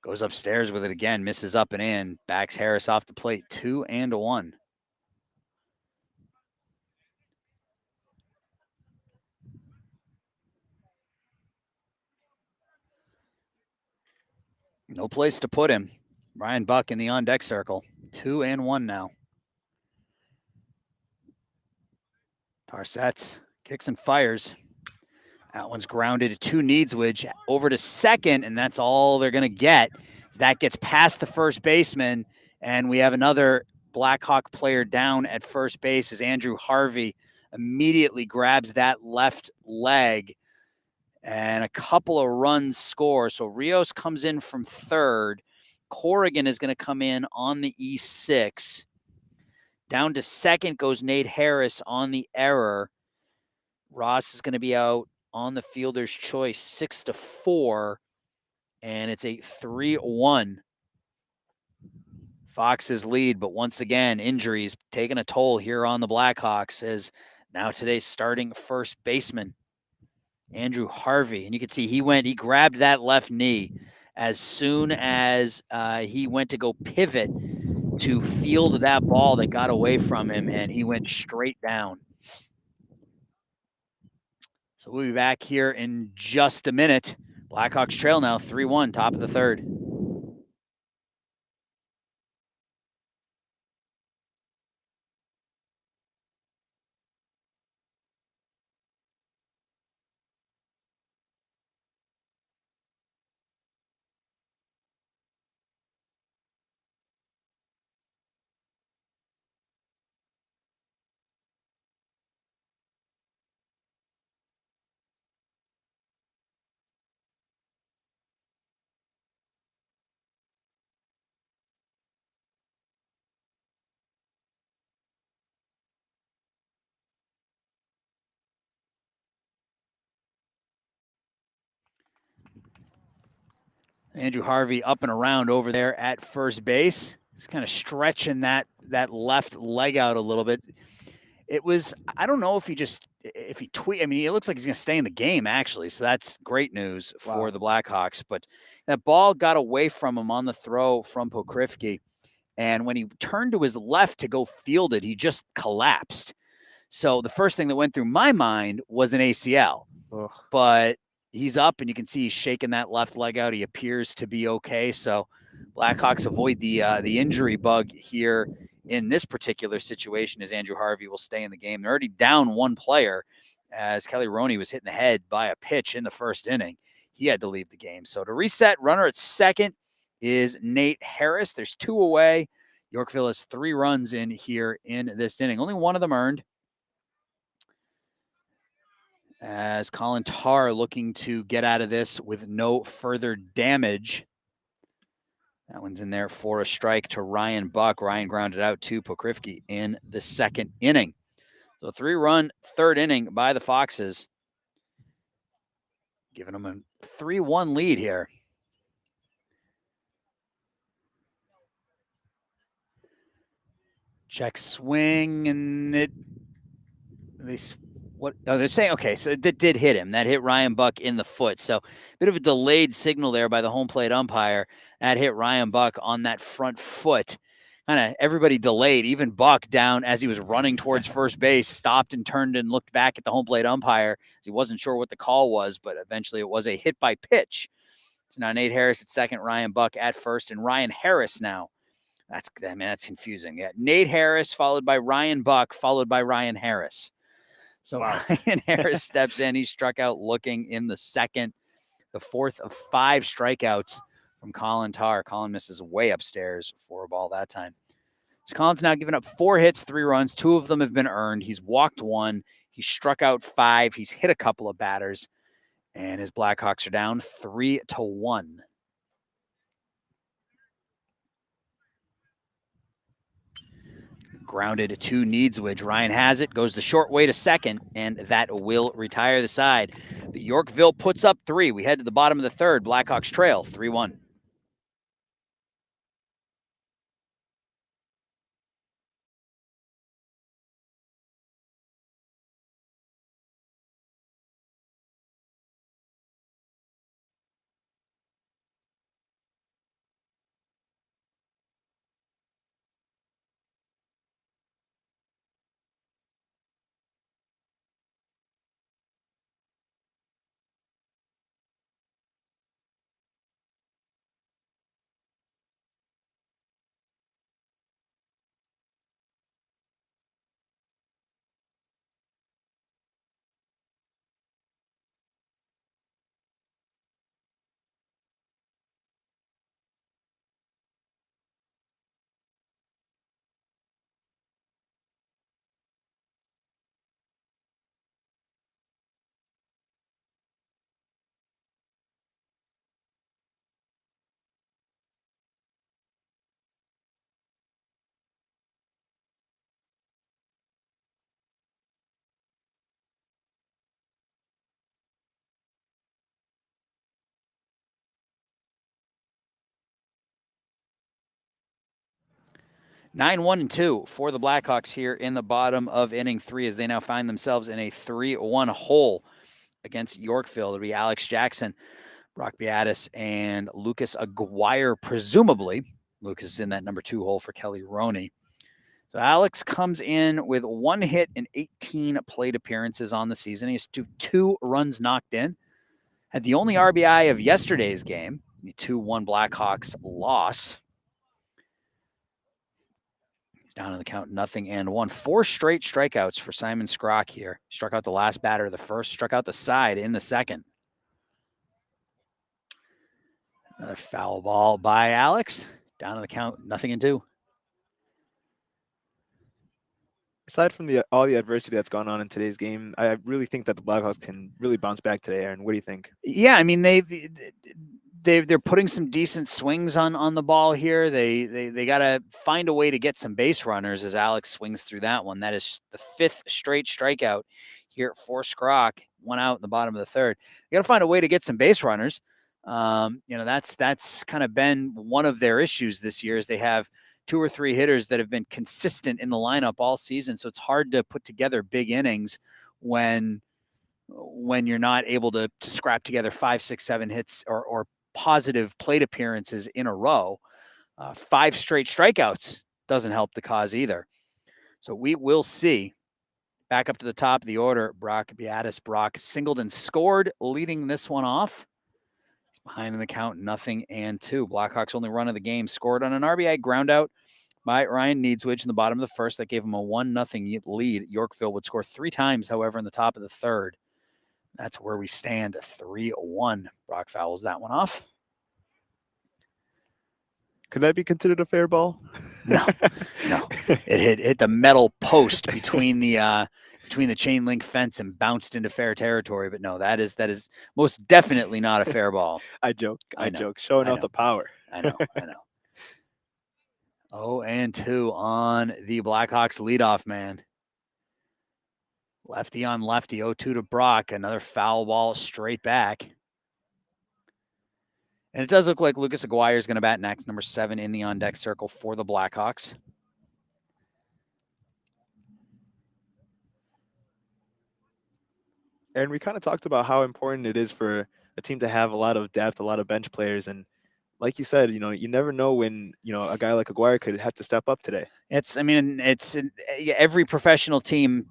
Goes upstairs with it again, misses up and in, backs Harris off the plate, 2-1. No place to put him. Ryan Buck in the on-deck circle. 2-1 now. Tar sets, kicks and fires. That one's grounded to Needswidge over to second, and that's all they're going to get. That gets past the first baseman, and we have another Blackhawk player down at first base as Andrew Harvey immediately grabs that left leg, and a couple of runs score. So Rios comes in from third. Corrigan is going to come in on the E6. Down to second goes Nate Harris on the error. Ross is going to be out on the fielder's choice, 6-4, and it's a 3-1. Fox's lead, but once again, injuries taking a toll here on the Blackhawks as now today's starting first baseman, Andrew Harvey. And you can see he grabbed that left knee as soon as he went to go pivot to field that ball that got away from him, and he went straight down. So we'll be back here in just a minute. Blackhawks trail now 3-1, top of the third. Andrew Harvey up and around over there at first base. He's kind of stretching that left leg out a little bit. It was, I don't know if he tweaked. I mean, it looks like he's going to stay in the game, actually. So that's great news for the Blackhawks. But that ball got away from him on the throw from Pokrivki. And when he turned to his left to go field it, he just collapsed. So the first thing that went through my mind was an ACL. Ugh. But he's up, and you can see he's shaking that left leg out. He appears to be okay. So Blackhawks avoid the injury bug here in this particular situation as Andrew Harvey will stay in the game. They're already down 1 player as Kelly Roney was hit in the head by a pitch in the first inning. He had to leave the game. So to reset, runner at second is Nate Harris. There's 2 away. Yorkville has 3 runs in here in this inning. Only one of them earned, as Colin Tarr looking to get out of this with no further damage. That one's in there for a strike to Ryan Buck. Ryan grounded out to Pokrivki in the second inning. So 3-run third inning by the Foxes, giving them a 3-1 lead here. Check swing, and they're saying, okay, so that did hit him. That hit Ryan Buck in the foot. So a bit of a delayed signal there by the home plate umpire. That hit Ryan Buck on that front foot. Kind of everybody delayed, even Buck down as he was running towards first base, stopped and turned and looked back at the home plate umpire. He wasn't sure what the call was, but eventually it was a hit by pitch. So now Nate Harris at second, Ryan Buck at first, and Ryan Harris now. That's confusing. Yeah, Nate Harris followed by Ryan Buck, followed by Ryan Harris. So wow. Ryan Harris steps in. He struck out looking in the second, the fourth of 5 strikeouts from Colin Tarr. Colin misses way upstairs for a ball that time. So Colin's now given up 4 hits, 3 runs. 2 of them have been earned. He's walked 1. He struck out 5. He's hit a couple of batters. And his Blackhawks are down 3-1. Grounded to Needswidge. Ryan has it, goes the short way to second, and that will retire the side. But Yorkville puts up 3. We head to the bottom of the third. Blackhawks trail 3-1. Nine, 1-2 for the Blackhawks here in the bottom of inning 3 as they now find themselves in a 3-1 hole against Yorkville. It'll be Alex Jackson, Brock Beatis, and Lucas Aguirre, presumably. Lucas is in that number 2 hole for Kelly Roney. So Alex comes in with 1 hit and 18 plate appearances on the season. He has 2 runs knocked in. Had the only RBI of yesterday's game, the 2-1 Blackhawks loss. He's down in the count 0-1. 4 straight strikeouts for Simon Skrock here. Struck out the last batter of the first, struck out the side in the second. Another foul ball by Alex. Down in the count 0-2. Aside from all the adversity that's gone on in today's game, I really think that the Blackhawks can really bounce back today. Aaron, what do you think? Yeah, I mean they're putting some decent swings on the ball here. They got to find a way to get some base runners as Alex swings through that one. That is the 5th straight strikeout here for Skrock. 1 out in the bottom of the third. They got to find a way to get some base runners. That's kind of been one of their issues this year. Is they have 2 or 3 hitters that have been consistent in the lineup all season. So it's hard to put together big innings when you're not able to scrap together 5, 6, 7 hits or positive plate appearances in a row. 5 straight strikeouts doesn't help the cause either. So we will see. Back up to the top of the order, Brock Beatis. Brock singled and scored, leading this one off. He's behind in the count 0-2. Blackhawks' only run of the game scored on an RBI ground out by Ryan Needswidge in the bottom of the first. That gave him a 1-0 lead. Yorkville would score 3 times, however, in the top of the third. That's where we stand, 3-1. Brock fouls that one off. Could that be considered a fair ball? No, no. It hit the metal post between the chain link fence and bounced into fair territory. But no, that is most definitely not a fair ball. I joke. I I know. joke. Showing I off know. the power. I know. 0-2 on the Blackhawks leadoff man. Lefty on lefty, 0-2 to Brock. Another foul ball straight back. And it does look like Lucas Aguirre is going to bat next, number 7 in the on-deck circle for the Blackhawks. And we kind of talked about how important it is for a team to have a lot of depth, a lot of bench players. And like you said, you never know when, a guy like Aguirre could have to step up today. It's every professional team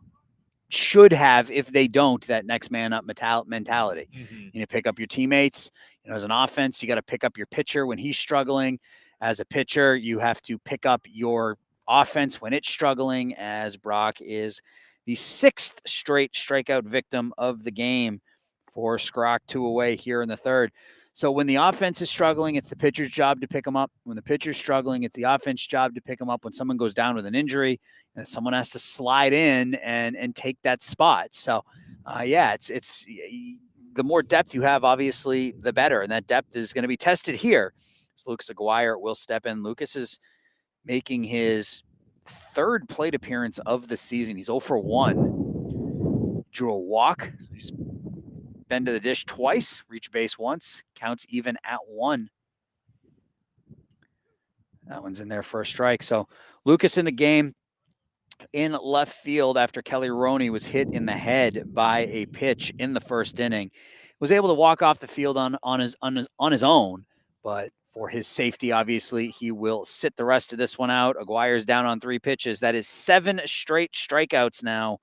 should have, if they don't, that next man up mentality. Mm-hmm. Pick up your teammates. As an offense, you got to pick up your pitcher when he's struggling. As a pitcher, you have to pick up your offense when it's struggling, as Brock is the 6th straight strikeout victim of the game for Skrock, 2 away here in the third. So when the offense is struggling, it's the pitcher's job to pick them up. When the pitcher's struggling, it's the offense's job to pick them up. When someone goes down with an injury, and someone has to slide in and take that spot. So, it's the more depth you have, obviously, the better. And that depth is going to be tested here. So Lucas Aguirre will step in. Lucas is making his 3rd plate appearance of the season. He's 0 for 1. Drew a walk. So he's been to the dish twice, reached base once, counts even at 1. That one's in there for a strike. So Lucas in the game in left field after Kelly Roney was hit in the head by a pitch in the first inning. Was able to walk off the field on his own, but for his safety, obviously, he will sit the rest of this one out. Aguirre's down on 3 pitches. That is 7 straight strikeouts now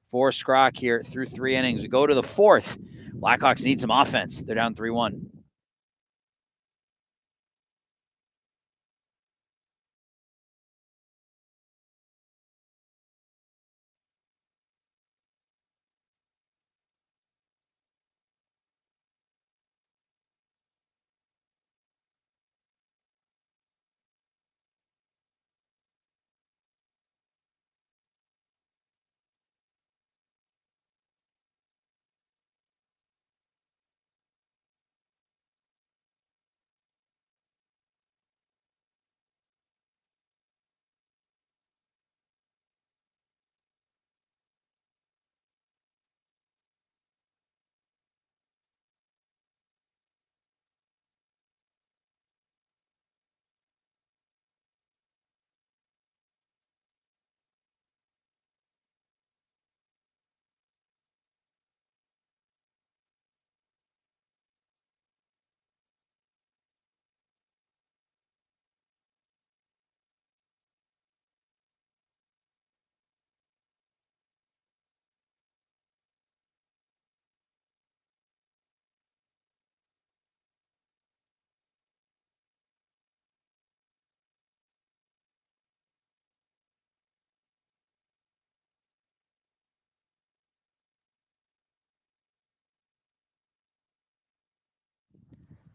for Skrock here through 3 innings. We go to the 4th. Blackhawks need some offense. They're down 3-1.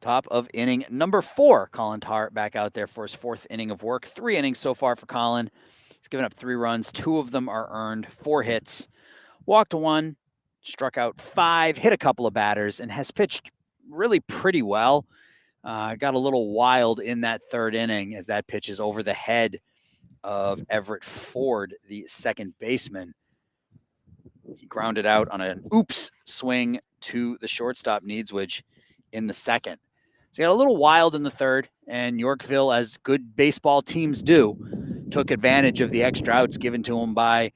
Top of inning number 4. Colin Tarr back out there for his 4th inning of work. 3 innings so far for Colin. He's given up 3 runs. 2 of them are earned. 4 hits. Walked 1. Struck out 5. Hit a couple of batters and has pitched really pretty well. Got a little wild in that 3rd inning as that pitch is over the head of Everett Ford, the second baseman. He grounded out on an oops swing to the shortstop, Needswich, in the 2nd. So he got a little wild in the 3rd, and Yorkville, as good baseball teams do, took advantage of the extra outs given to him by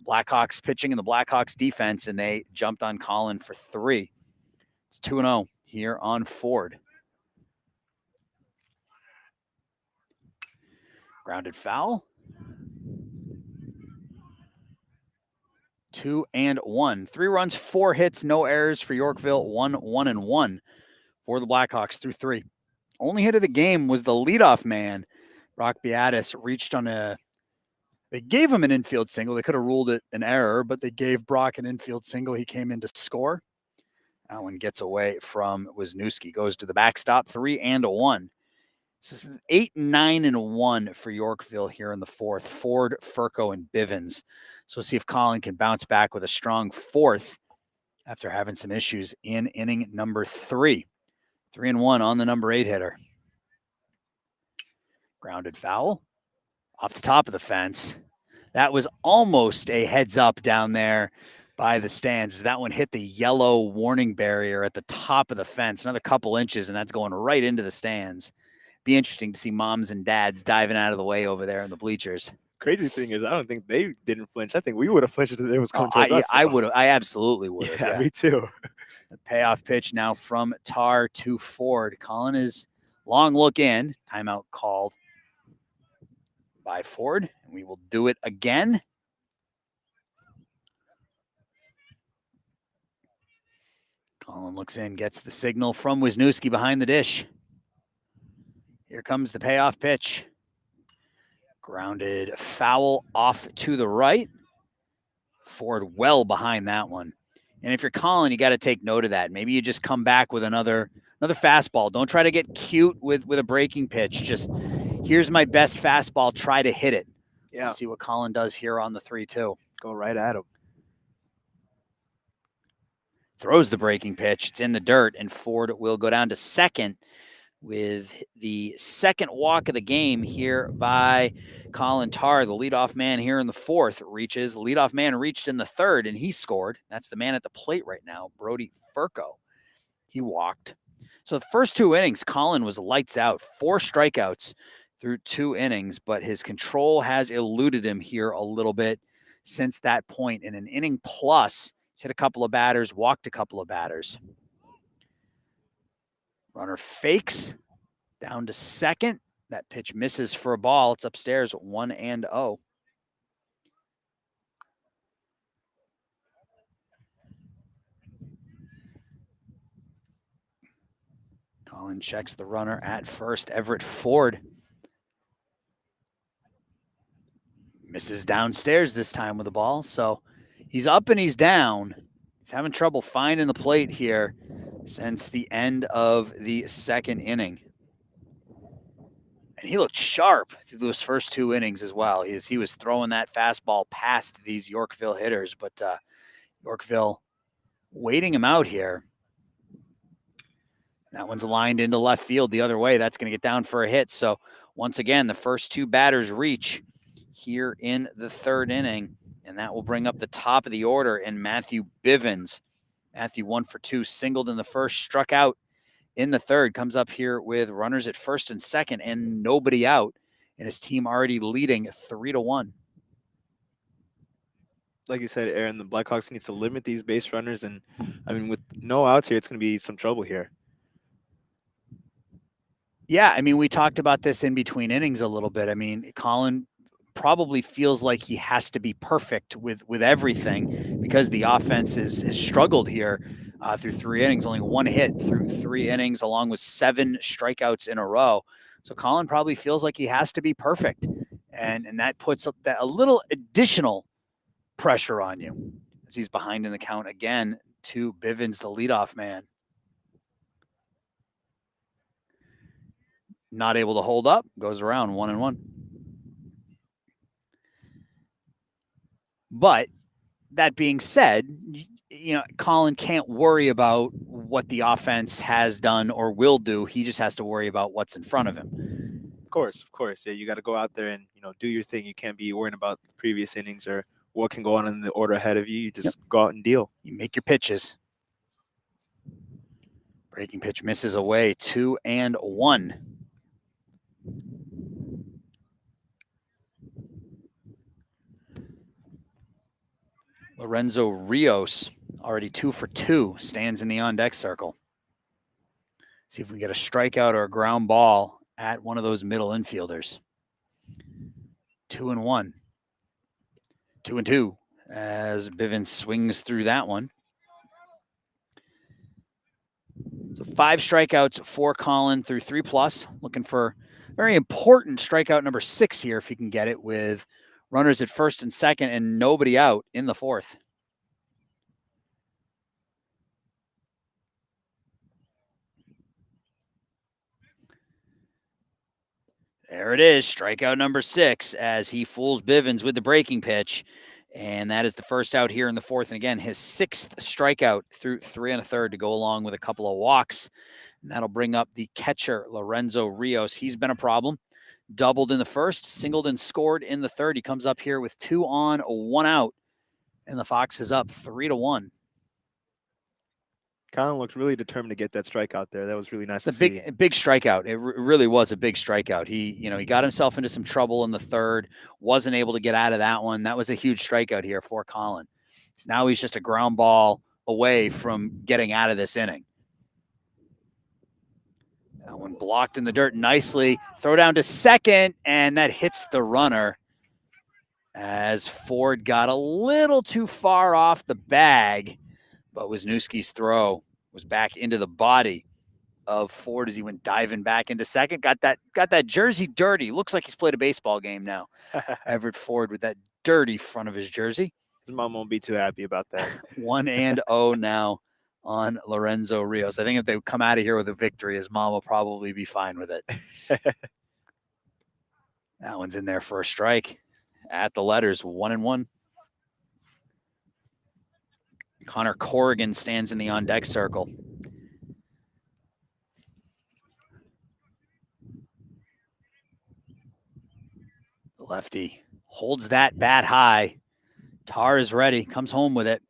Blackhawks pitching and the Blackhawks defense, and they jumped on Colin for 3. It's 2-0 here on Ford. Grounded foul. 2-1. 3 runs, 4 hits, no errors for Yorkville. 1-1 for the Blackhawks through 3. Only hit of the game was the leadoff man. Brock Beatis reached on they gave him an infield single. They could have ruled it an error, but they gave Brock an infield single. He came in to score. That one gets away from Wisniewski. Goes to the backstop, 3-1. So this is 8-9-1 for Yorkville here in the fourth. Ford, Furco, and Bivens. So we'll see if Colin can bounce back with a strong fourth after having some issues in inning number 3. 3-1 on the number 8 hitter. Grounded foul off the top of the fence. That was almost a heads up down there by the stands. That one hit the yellow warning barrier at the top of the fence, another couple inches, and that's going right into the stands. Be interesting to see moms and dads diving out of the way over there in the bleachers. Crazy thing is, I don't think they didn't flinch. I think we would have flinched if it was coming towards us. I would have. I absolutely would have. Yeah, me too. The payoff pitch now from Tar to Ford. Colin is long look in. Timeout called by Ford. And we will do it again. Colin looks in, gets the signal from Wisniewski behind the dish. Here comes the payoff pitch. Grounded foul off to the right. Ford well behind that one. And if you're Colin, you got to take note of that. Maybe you just come back with another fastball. Don't try to get cute with a breaking pitch. Just here's my best fastball. Try to hit it. Yeah. Let's see what Colin does here on the 3-2. Go right at him. Throws the breaking pitch. It's in the dirt, and Ford will go down to second with the second walk of the game here by Colin Tar, the leadoff man here in the fourth. Reaches. Leadoff man reached in the third, and he scored. That's the man at the plate right now, Brody Furco. He walked. So the first 2 innings, Colin was lights out. 4 strikeouts through 2 innings, but his control has eluded him here a little bit since that point. In an inning plus, he's hit a couple of batters, walked a couple of batters. Runner fakes down to second. That pitch misses for a ball. It's upstairs 1-0. Colin checks the runner at first. Everett Ford misses downstairs this time with the ball. So he's up and he's down. He's having trouble finding the plate here since the end of the second inning. And he looked sharp through those first 2 innings as well. He was throwing that fastball past these Yorkville hitters, but Yorkville waiting him out here. That one's aligned into left field the other way. That's going to get down for a hit. So once again, the first 2 batters reach here in the third inning, and that will bring up the top of the order in Matthew Bivens. Matthew 1 for 2, singled in the first, struck out in the third, comes up here with runners at first and second and nobody out, and his team already leading 3-1. Like you said, Aaron, the Blackhawks need to limit these base runners, and I mean, with no outs here, it's going to be some trouble here. Yeah, I mean, we talked about this in between innings a little bit. I mean, Colin probably feels like he has to be perfect with everything because the offense has struggled here through 3 innings, only 1 hit through 3 innings, along with 7 strikeouts in a row. So Colin probably feels like he has to be perfect, and that puts a little additional pressure on you as he's behind in the count again to Bivens, the leadoff man. Not able to hold up, goes around 1-1. But that being said, you know, Colin can't worry about what the offense has done or will do. He just has to worry about what's in front of him. Of course. Yeah, you got to go out there and do your thing. You can't be worrying about the previous innings or what can go on in the order ahead of you. You just go out and deal. You make your pitches. Breaking pitch misses away, 2-1. Lorenzo Rios, already 2 for 2, stands in the on-deck circle. See if we can get a strikeout or a ground ball at one of those middle infielders. 2-1. 2-2 as Bivens swings through that one. So 5 strikeouts for Colin through 3+. Looking for very important strikeout number 6 here if he can get it, with runners at first and second and nobody out in the fourth. There it is, strikeout number 6 as he fools Bivens with the breaking pitch. And that is the first out here in the fourth. And again, his 6th strikeout through 3 1/3 to go along with a couple of walks. And that'll bring up the catcher, Lorenzo Rios. He's been a problem. Doubled in the first, singled and scored in the third. He comes up here with 2 on, 1 out. And the Fox is up 3-1. Colin looked really determined to get that strikeout there. That was really nice The to see. big strikeout. It really was a big strikeout. He got himself into some trouble in the third, wasn't able to get out of that one. That was a huge strikeout here for Colin. So now he's just a ground ball away from getting out of this inning. That one blocked in the dirt nicely. Throw down to second, and that hits the runner as Ford got a little too far off the bag, but Wisniewski's throw was back into the body of Ford as he went diving back into second. Got that jersey dirty. Looks like he's played a baseball game now. Everett Ford with that dirty front of his jersey. His mom won't be too happy about that. 1-0 now on Lorenzo Rios. I think if they come out of here with a victory, his mom will probably be fine with it. That one's in there for a strike. At the letters, 1-1. Connor Corrigan stands in the on-deck circle. The lefty holds that bat high. Tar is ready, comes home with it.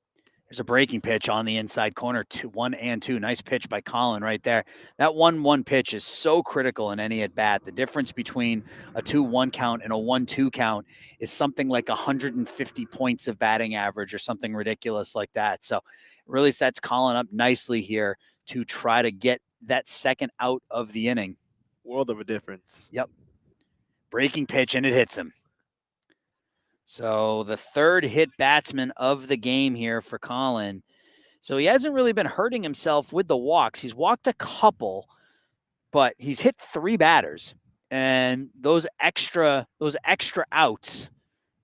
There's a breaking pitch on the inside corner, 1-2. Nice pitch by Colin right there. That 1-1 pitch is so critical in any at-bat. The difference between a 2-1 count and a 1-2 count is something like 150 points of batting average or something ridiculous like that. So it really sets Colin up nicely here to try to get that second out of the inning. World of a difference. Yep. Breaking pitch, and it hits him. So the third hit batsman of the game here for Colin. So he hasn't really been hurting himself with the walks. He's walked a couple, but he's hit 3 batters. And those extra outs,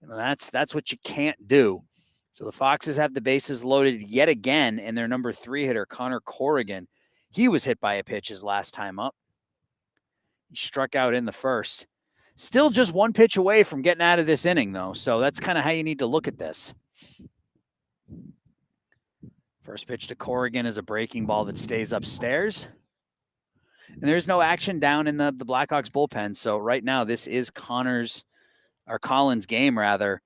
that's what you can't do. So the Foxes have the bases loaded yet again, and their number 3 hitter, Connor Corrigan, he was hit by a pitch his last time up. He struck out in the first. Still just 1 pitch away from getting out of this inning, though. So that's kind of how you need to look at this. First pitch to Corrigan is a breaking ball that stays upstairs. And there's no action down in the Blackhawks bullpen. So right now, this is Colin's game, rather.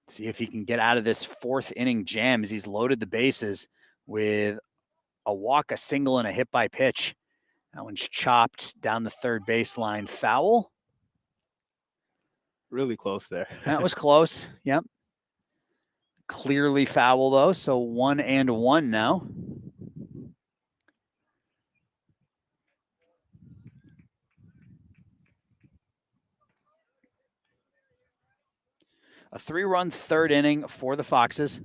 See if he can get out of this 4th inning jam as he's loaded the bases with a walk, a single, and a hit by pitch. That one's chopped down the third baseline. Foul. Really close there. That was close. Yep. Clearly foul, though. So 1-1 now. A 3-run third inning for the Foxes.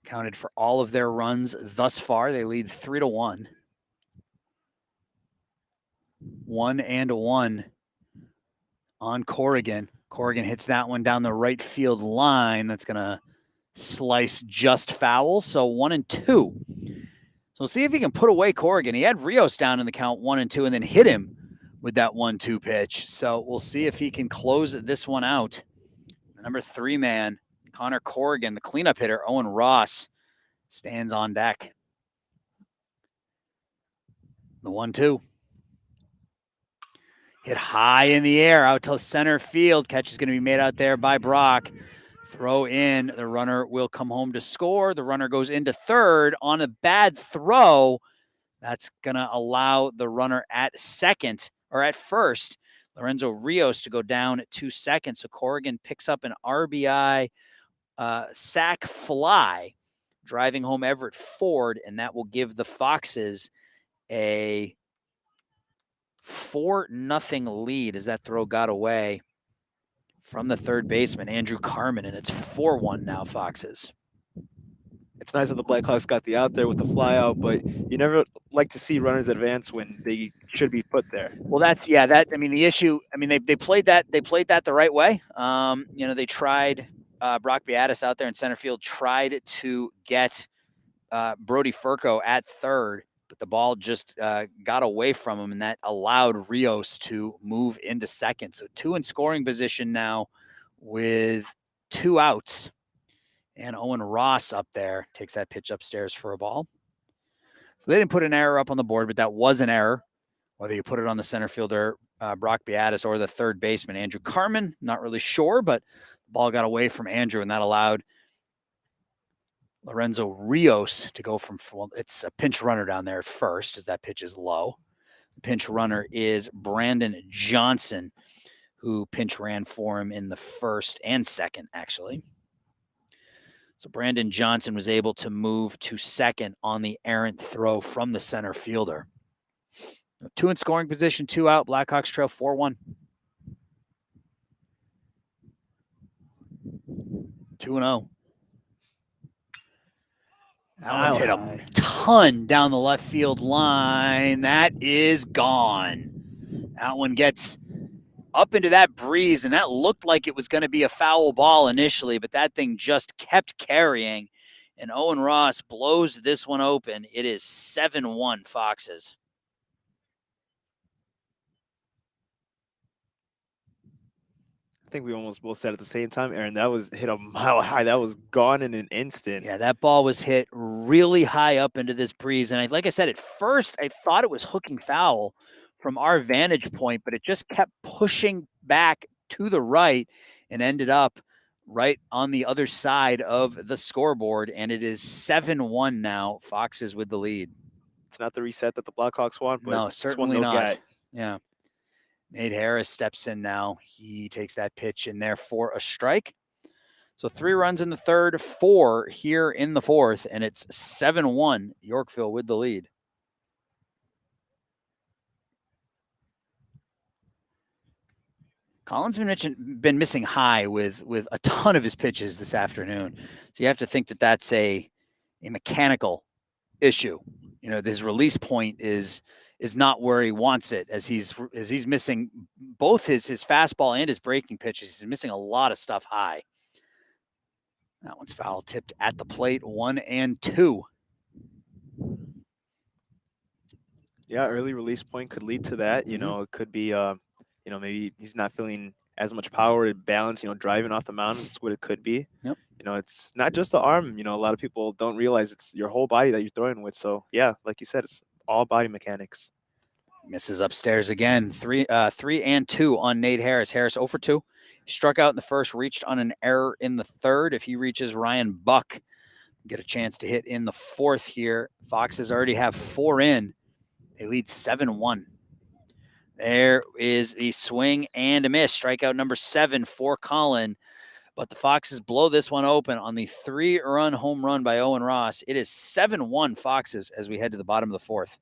Counted for all of their runs thus far. They lead 3-1. 1-1 on Corrigan. Corrigan hits that one down the right field line. That's going to slice just foul. So 1-2. So we'll see if he can put away Corrigan. He had Rios down in the count 1-2 and then hit him with that 1-2 pitch. So we'll see if he can close this one out. The number 3 man, Connor Corrigan, the cleanup hitter, Owen Ross, stands on deck. The 1-2. Hit high in the air out to center field. Catch is going to be made out there by Brock. Throw in. The runner will come home to score. The runner goes into third on a bad throw. That's going to allow the runner at second or at first, Lorenzo Rios, to go down to second. So Corrigan picks up an RBI sack fly, driving home Everett Ford, and that will give the Foxes a 4-0 lead as that throw got away from the third baseman, Andrew Carmen, and it's 4-1 now, Foxes. It's nice that the Blackhawks got the out there with the fly out, but you never like to see runners advance when they should be put there. Well, the issue, they played that the right way. They tried Brock Beatis out there in center field, tried to get Brody Furco at third but the ball just got away from him, and that allowed Rios to move into second. So 2 in scoring position now with 2 outs. And Owen Ross up there takes that pitch upstairs for a ball. So they didn't put an error up on the board, but that was an error. Whether you put it on the center fielder, Brock Beatis, or the third baseman, Andrew Carmen, not really sure, but the ball got away from Andrew, and that allowed Lorenzo Rios to go from, well, it's a pinch runner down there at first, as that pitch is low. The pinch runner is Brandon Johnson, who pinch ran for him in the first and second, actually. So Brandon Johnson was able to move to second on the errant throw from the center fielder. 2 in scoring position, 2 out. Blackhawks trail 4-1. 2-0. That one's hit a ton down the left field line. That is gone. That one gets up into that breeze, and that looked like it was going to be a foul ball initially, but that thing just kept carrying, and Owen Ross blows this one open. It is 7-1 Foxes. I think we almost both said at the same time, Aaron. That was hit a mile high. That was gone in an instant. Yeah, that ball was hit really high up into this breeze. And like I said, at first, I thought it was hooking foul from our vantage point, but it just kept pushing back to the right and ended up right on the other side of the scoreboard. And it is 7-1 now. Foxes with the lead. It's not the reset that the Blackhawks want, but no, certainly not. Get. Yeah. Nate Harris steps in now. He takes that pitch in there for a strike. So 3 runs in the third, 4 here in the fourth, and it's 7-1, Yorkville with the lead. Collins been missing high with a ton of his pitches this afternoon. So you have to think that that's a mechanical issue. You know, his release point is not where he wants it, as he's missing both his fastball and his breaking pitches. He's missing a lot of stuff high. That one's foul tipped at the plate, 1-2. Yeah, early release point could lead to that. You know, it could be, maybe he's not feeling as much power and balance, driving off the mound. That's what it could be. Yep. It's not just the arm. A lot of people don't realize it's your whole body that you're throwing with. So, yeah, like you said, it's all body mechanics. Misses upstairs again. 3-2 on Nate Harris. Harris 0 for 2. Struck out in the first, reached on an error in the third. If he reaches Ryan Buck, get a chance to hit in the fourth here. Foxes already have 4 in. They lead 7-1. There is the swing and a miss. Strikeout number 7 for Colin. But the Foxes blow this one open on the 3-run home run by Owen Ross. It is 7-1 Foxes as we head to the bottom of the fourth.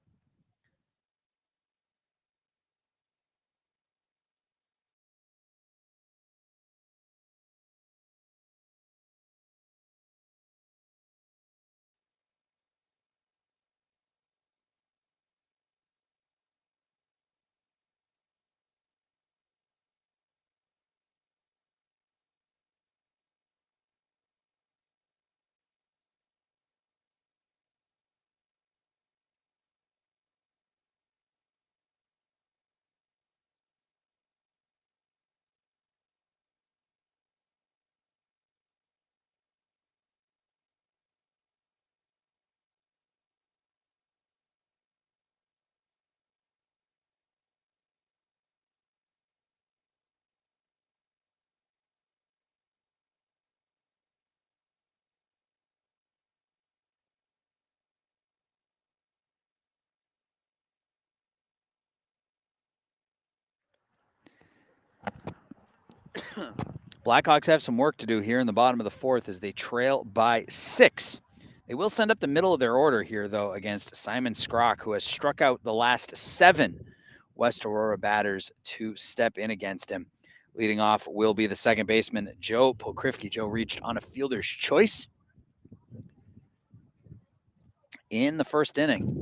Blackhawks have some work to do here in the bottom of the fourth as they trail by 6. They will send up the middle of their order here, though, against Simon Skrock, who has struck out the last 7 West Aurora batters to step in against him. Leading off will be the second baseman, Joe Pokrifke. Joe reached on a fielder's choice in the first inning.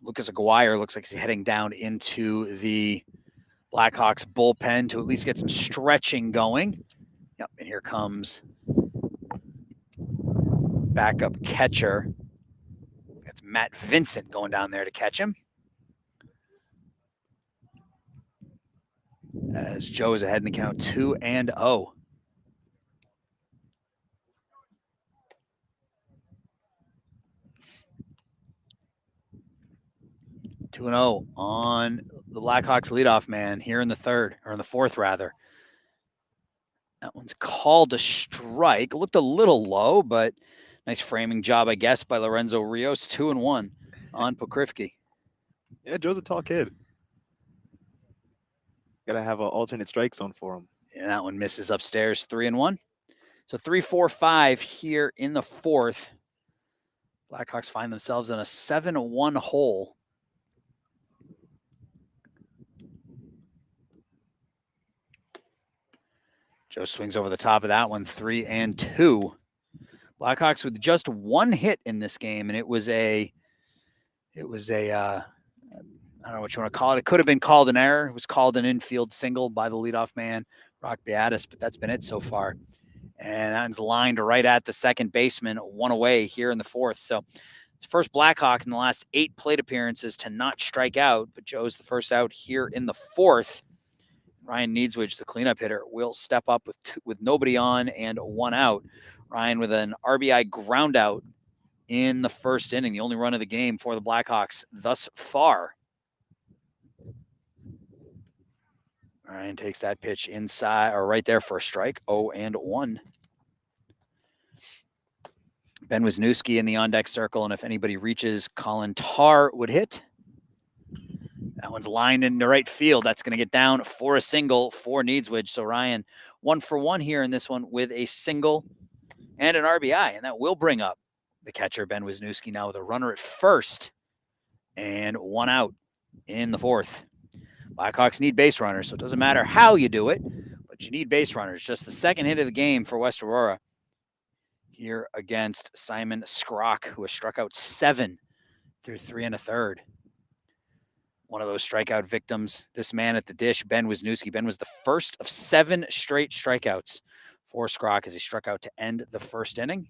Lucas Aguirre looks like he's heading down into the Blackhawks bullpen to at least get some stretching going. Yep, and here comes backup catcher. That's Matt Vincent going down there to catch him. As Joe is ahead in the count 2-0. 2-0 on the Blackhawks leadoff man here in the third, or in the fourth, rather. That one's called a strike. Looked a little low, but nice framing job, I guess, by Lorenzo Rios. 2-1 on Pokrivki. Yeah, Joe's a tall kid. Gotta have an alternate strike zone for him. And that one misses upstairs. 3-1. So 3-4-5 here in the fourth. Blackhawks find themselves in a 7-1 hole. Joe swings over the top of that one, 3-2. Blackhawks with just one hit in this game, and it was a I don't know what you want to call it. It could have been called an error. It was called an infield single by the leadoff man, Brock Beatis, but that's been it so far. And that one's lined right at the second baseman, one away here in the fourth. So it's the first Blackhawk in the last 8 plate appearances to not strike out, but Joe's the first out here in the fourth. Ryan Needswich, the cleanup hitter, will step up with nobody on and 1 out. Ryan with an RBI ground out in the first inning, the only run of the game for the Blackhawks thus far. Ryan takes that pitch inside, or right there for a strike, 0-1. Ben Wisniewski in the on-deck circle, and if anybody reaches, Colin Tarr would hit. That one's lined into right field. That's going to get down for a single for Needswich. So Ryan 1 for 1 here in this one with a single and an RBI, and that will bring up the catcher, Ben Wisniewski, now with a runner at first and 1 out in the fourth. Blackhawks need base runners, so it doesn't matter how you do it, but you need base runners. Just the second hit of the game for West Aurora here against Simon Skrock, who has struck out 7 through 3 1/3. One of those strikeout victims, this man at the dish, Ben Wisniewski. Ben was the first of 7 straight strikeouts for Skrock as he struck out to end the first inning.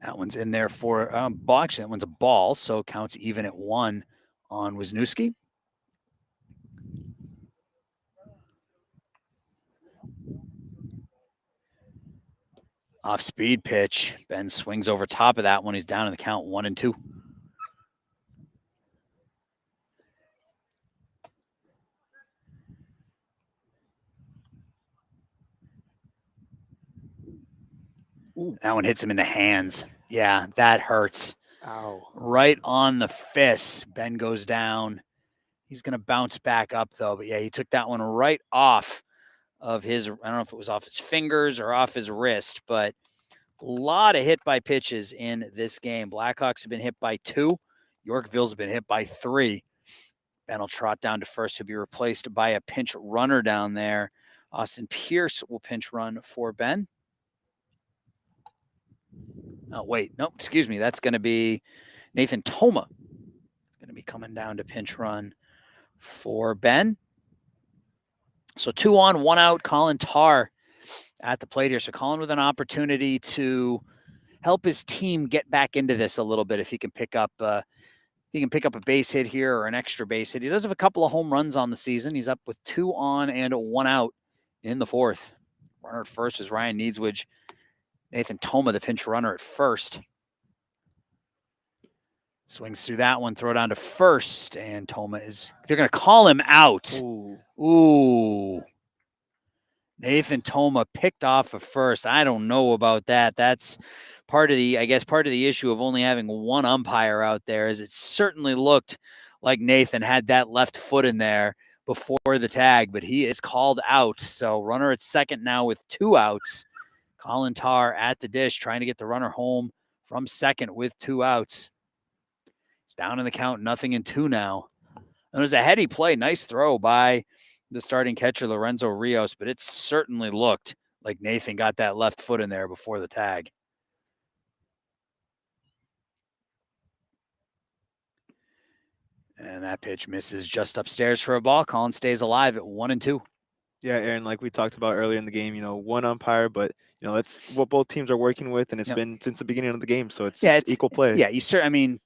That one's in there for actually, that one's a ball, so counts even at 1 on Wisniewski. Off-speed pitch. Ben swings over top of that one. He's down in the count 1-2. Ooh. That one hits him in the hands. Yeah, that hurts. Ow. Right on the fist. Ben goes down. He's going to bounce back up, though. But, yeah, he took that one right off of his, I don't know if it was off his fingers or off his wrist, but a lot of hit by pitches in this game. Blackhawks have been hit by 2. Yorkville's been hit by 3. Ben will trot down to first to be replaced by a pinch runner down there. Austin Pierce will pinch run for Ben. Oh, wait. No, excuse me. That's going to be Nathan Toma. It's going to be coming down to pinch run for Ben. So 2 on, 1 out. Colin Tarr at the plate here. So Colin with an opportunity to help his team get back into this a little bit if he can pick up a base hit here or an extra base hit. He does have a couple of home runs on the season. He's up with 2 on and 1 out in the fourth. Runner at first is Ryan Needswich. Nathan Toma, the pinch runner at first. Swings through that one, throw down to first, and Toma they're going to call him out. Ooh. Nathan Toma picked off of first. I don't know about that. That's part of the issue of only having one umpire out there, is it certainly looked like Nathan had that left foot in there before the tag, but he is called out. So runner at second now with 2 outs. Colin Tarr at the dish, trying to get the runner home from second with 2 outs. It's down in the count, 0-2 now. And it was a heady play. Nice throw by the starting catcher, Lorenzo Rios, but it certainly looked like Nathan got that left foot in there before the tag. And that pitch misses just upstairs for a ball. Colin stays alive at 1-2. Yeah, Aaron, like we talked about earlier in the game, one umpire, but that's what both teams are working with, and it's Yep. been since the beginning of the game, so it's Yeah, it's equal play. yeah. I mean,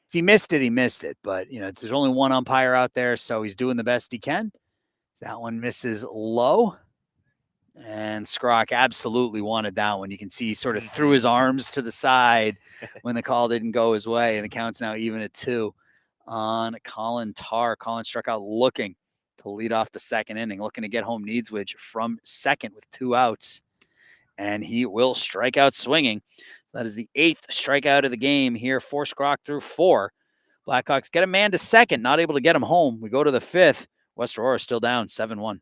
if he missed it, he missed it. But there's only one umpire out there, so he's doing the best he can. That one misses low. And Skrock absolutely wanted that one. You can see he sort of threw his arms to the side when the call didn't go his way, and the count's now even at 2 on Colin Tarr. Colin struck out looking to lead off the second inning, looking to get home Needswich from second with 2 outs, and he will strike out swinging. So that is the 8th strikeout of the game here for Skrock through 4. Blackhawks get a man to second, not able to get him home. We go to the 5th. West Aurora still down 7-1.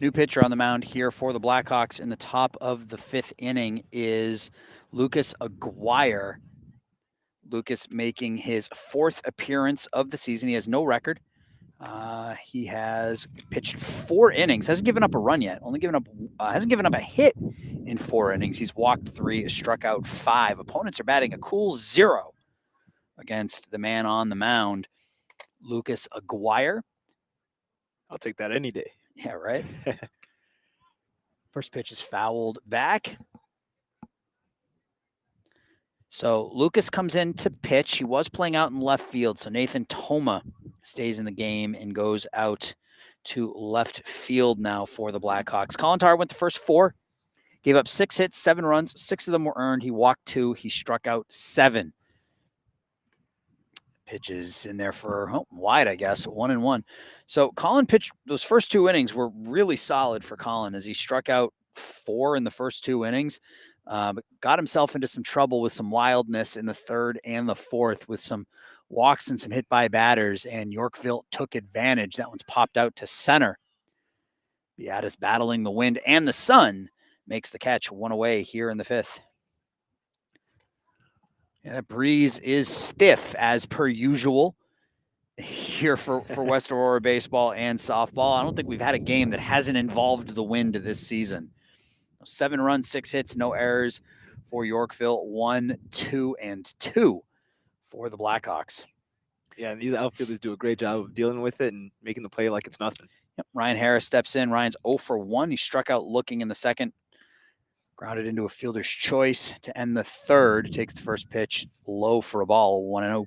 New pitcher on the mound here for the Blackhawks in the top of the 5th inning is Lucas Aguirre. Lucas making his 4th appearance of the season. He has no record. He has pitched 4 innings, hasn't given up a run yet. Hasn't given up a hit in 4 innings. He's walked 3, struck out 5. Opponents are batting a cool 0 against the man on the mound, Lucas Aguirre. I'll take that any day. Yeah, right. First pitch is fouled back. So Lucas comes in to pitch. He was playing out in left field, so Nathan Toma stays in the game and goes out to left field now for the Blackhawks. Colin Tarr went the first 4, gave up 6 hits, 7 runs, 6 of them were earned. He walked 2, he struck out 7. Pitches in there for wide, I guess, 1-1. So Colin pitched those first 2 innings were really solid for Colin as he struck out 4 in the first 2 innings. But got himself into some trouble with some wildness in the 3rd and the 4th with some walks and some hit by batters, and Yorkville took advantage. That one's popped out to center. Beatis battling the wind and the sun makes the catch 1 away here in the 5th. Yeah, that breeze is stiff as per usual here for West Aurora baseball and softball. I don't think we've had a game that hasn't involved the wind this season. 7 runs, 6 hits, no errors for Yorkville. 1, 2, and 2 for the Blackhawks. Yeah, and these outfielders do a great job of dealing with it and making the play like it's nothing. Yep. Ryan Harris steps in. Ryan's 0 for 1. He struck out looking in the 2nd. Grounded into a fielder's choice to end the 3rd. Takes the first pitch low for a ball, 1-0.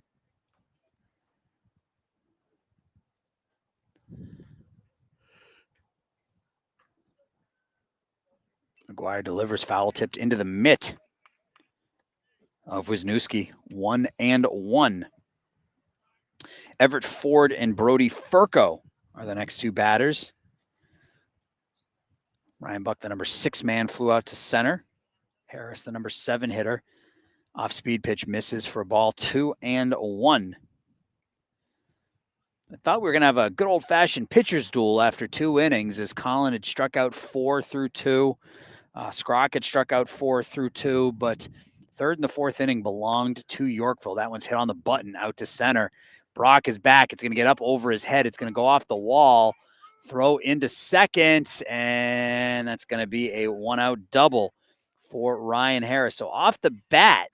McGuire delivers, foul tipped into the mitt of Wisniewski. 1-1. Everett Ford and Brody Furco are the next 2 batters. Ryan Buck, the number 6 man, flew out to center. Harris, the number 7 hitter. Off-speed pitch misses for a ball, 2-1. I thought we were going to have a good old-fashioned pitcher's duel after 2 innings as Colin had struck out 4 through 2. Skrock had struck out 4 through 2, but Third and the fourth inning belonged to Yorkville. That one's hit on the button out to center. Brock is back. It's going to get up over his head. It's going to go off the wall, throw into second, and that's going to be a one-out double for Ryan Harris. So off the bat,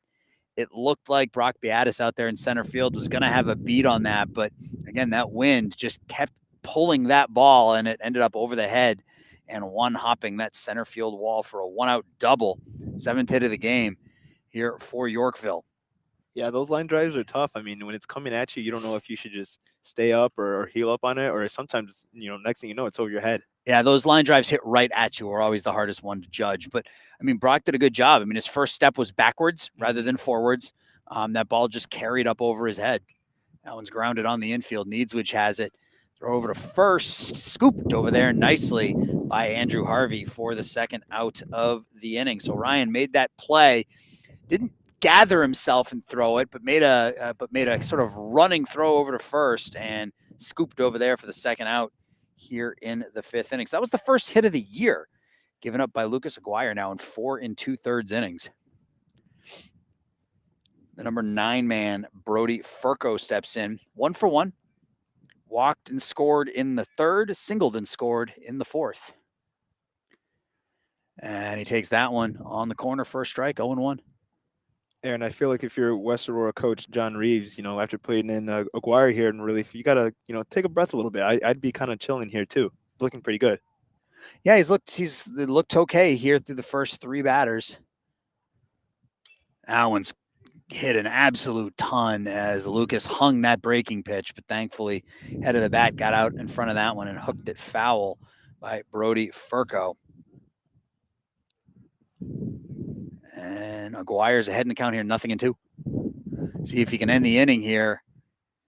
it looked like Brock Beatis out there in center field was going to have a beat on that. But again, that wind just kept pulling that ball, and it ended up over the head and one hopping that center field wall for a one-out double. 7th hit of the game here for Yorkville. Yeah, those line drives are tough. I mean, when it's coming at you, you don't know if you should just stay up or heal up on it, or sometimes, next thing you know, it's over your head. Yeah, those line drives hit right at you are always the hardest one to judge. But, I mean, Brock did a good job. I mean, his first step was backwards rather than forwards. That ball just carried up over his head. That one's grounded on the infield. Needswich has it. Throw over to first. Scooped over there nicely by Andrew Harvey for the second out of the inning. So Ryan made that play. Didn't gather himself and throw it, but made a sort of running throw over to first and scooped over there for the second out here in the 5th inning. So that was the first hit of the year given up by Lucas Aguirre now in 4 2/3 innings. The number 9 man, Brody Furco, steps in. 1 for 1. Walked and scored in the 3rd, singled and scored in the 4th. And he takes that one on the corner for a strike, 0-1. Aaron, I feel like if you're West Aurora coach John Reeves, after putting in Aguirre here in relief, you got to, take a breath a little bit. I'd be kind of chilling here too. Looking pretty good. Yeah, he's looked okay here through the first 3 batters. That one's hit an absolute ton as Lucas hung that breaking pitch, but thankfully head of the bat got out in front of that one and hooked it foul by Brody Furco. And Aguirre's ahead in the count here, 0-2. See if he can end the inning here,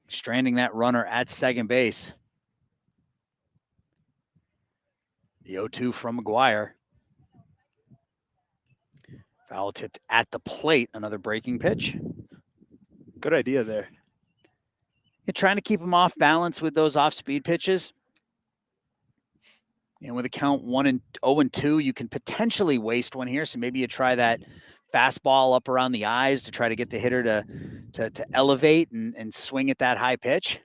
stranding that runner at second base. The 0-2 from Aguirre. Foul tipped at the plate, another breaking pitch. Good idea there. You're trying to keep him off balance with those off-speed pitches. With a count 0-2, you can potentially waste one here. So maybe you try that fastball up around the eyes to try to get the hitter to elevate and swing at that high pitch.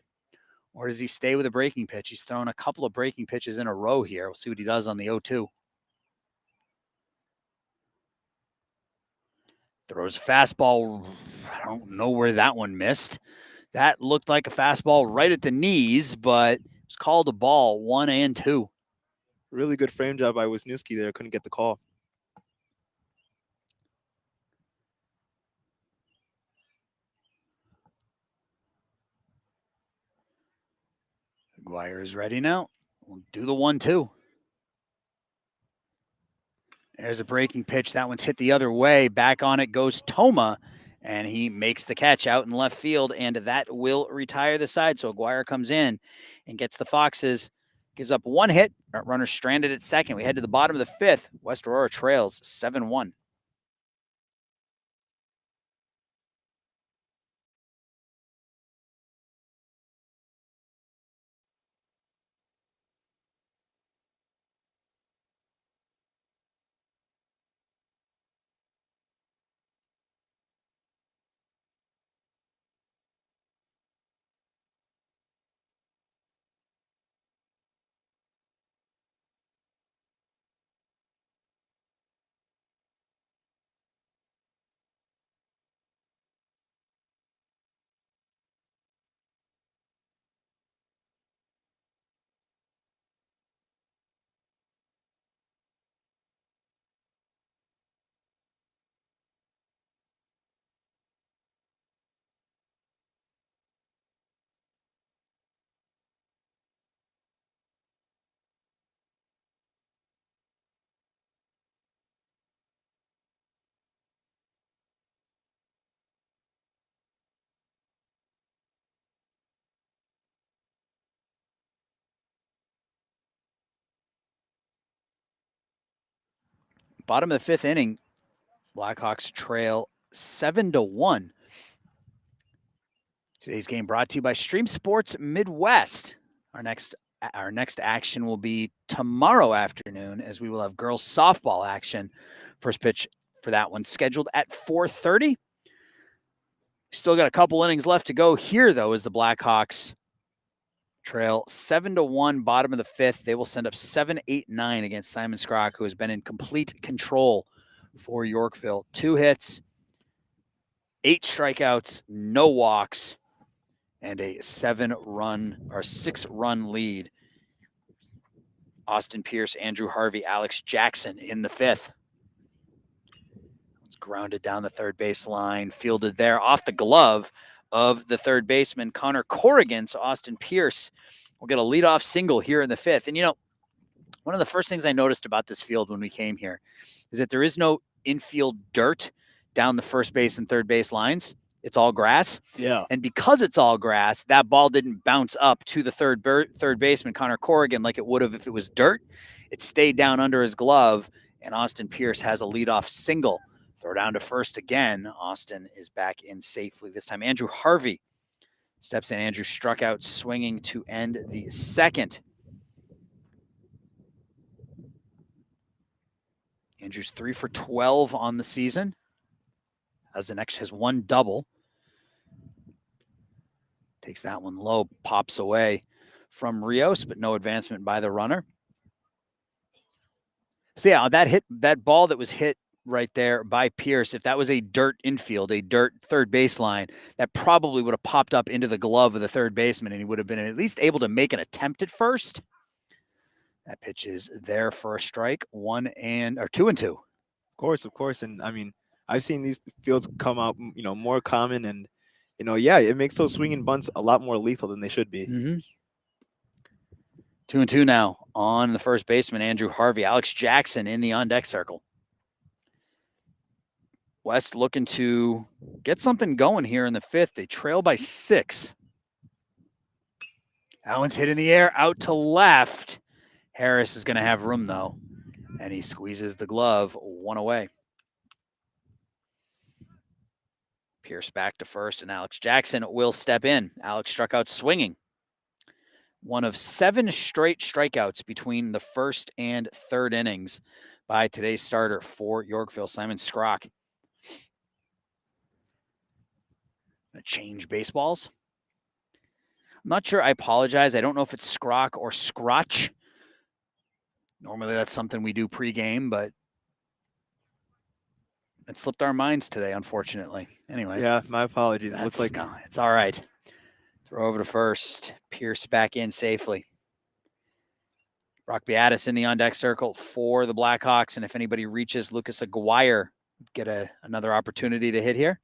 Or does he stay with a breaking pitch? He's thrown a couple of breaking pitches in a row here. We'll see what he does on the 0-2. Throws a fastball. I don't know where that one missed. That looked like a fastball right at the knees, but it was called a ball, 1-2. Really good frame job by Wisniewski there. Couldn't get the call. Aguirre is ready now. We'll do the 1-2. There's a breaking pitch. That one's hit the other way. Back on it goes Toma, and he makes the catch out in left field, and that will retire the side. So Aguirre comes in and gets the Foxes. Gives up 1 hit. Runner stranded at second. We head to the bottom of the 5th. West Aurora trails 7-1. Bottom of the 5th inning, Blackhawks trail 7-1. Today's game brought to you by Stream Sports Midwest. Our next action will be tomorrow afternoon, as we will have girls softball action. First pitch for that one, scheduled at 4:30. Still got a couple innings left to go here, though, as the Blackhawks trail 7-1, bottom of the fifth. They will send up 7-8-9 against Simon Skrock, who has been in complete control for Yorkville. 2 hits, 8 strikeouts, no walks, and a 6-run lead. Austin Pierce, Andrew Harvey, Alex Jackson in the fifth. It's grounded down the third baseline, fielded there off the glove of the third baseman, Connor Corrigan. So Austin Pierce will get a leadoff single here in the fifth. And, you know, one of the first things I noticed about this field when we came here is that there is no infield dirt down the first base and third base lines. It's all grass. Yeah. And because it's all grass, that ball didn't bounce up to the third baseman, Connor Corrigan, like it would have if it was dirt. It stayed down under his glove, and Austin Pierce has a leadoff single. Throw down to first again. Austin is back in safely. This time, Andrew Harvey steps in. Andrew struck out swinging to end the second. Andrew's 3 for 12 on the season. Has one double. Takes that one low, pops away from Rios, but no advancement by the runner. So yeah, that ball that was hit right there by Pierce, if that was a dirt infield, a dirt third baseline, that probably would have popped up into the glove of the third baseman, and he would have been at least able to make an attempt at first. That pitch is there for a strike, 2 and 2. Of course. And I mean, I've seen these fields come out, more common, and yeah, it makes those swinging bunts a lot more lethal than they should be. 2 and 2 now on the first baseman, Andrew Harvey. Alex Jackson in the on-deck circle. West looking to get something going here in the fifth. They trail by 6. That one's hit in the air, out to left. Harris is going to have room, though, and he squeezes the glove 1 away. Pierce back to first, and Alex Jackson will step in. Alex struck out swinging. One of 7 straight strikeouts between the first and third innings by today's starter for Yorkville, Simon Skrock. Gonna change baseballs. I'm not sure. I apologize. I don't know if it's Skrock or Scrotch. Normally that's something we do pregame, but it slipped our minds today, unfortunately. Anyway. Yeah, my apologies. It looks like no, it's all right. Throw over to first. Pierce back in safely. Brock Beatis in the on-deck circle for the Blackhawks, and if anybody reaches Lucas Aguirre, get another opportunity to hit here.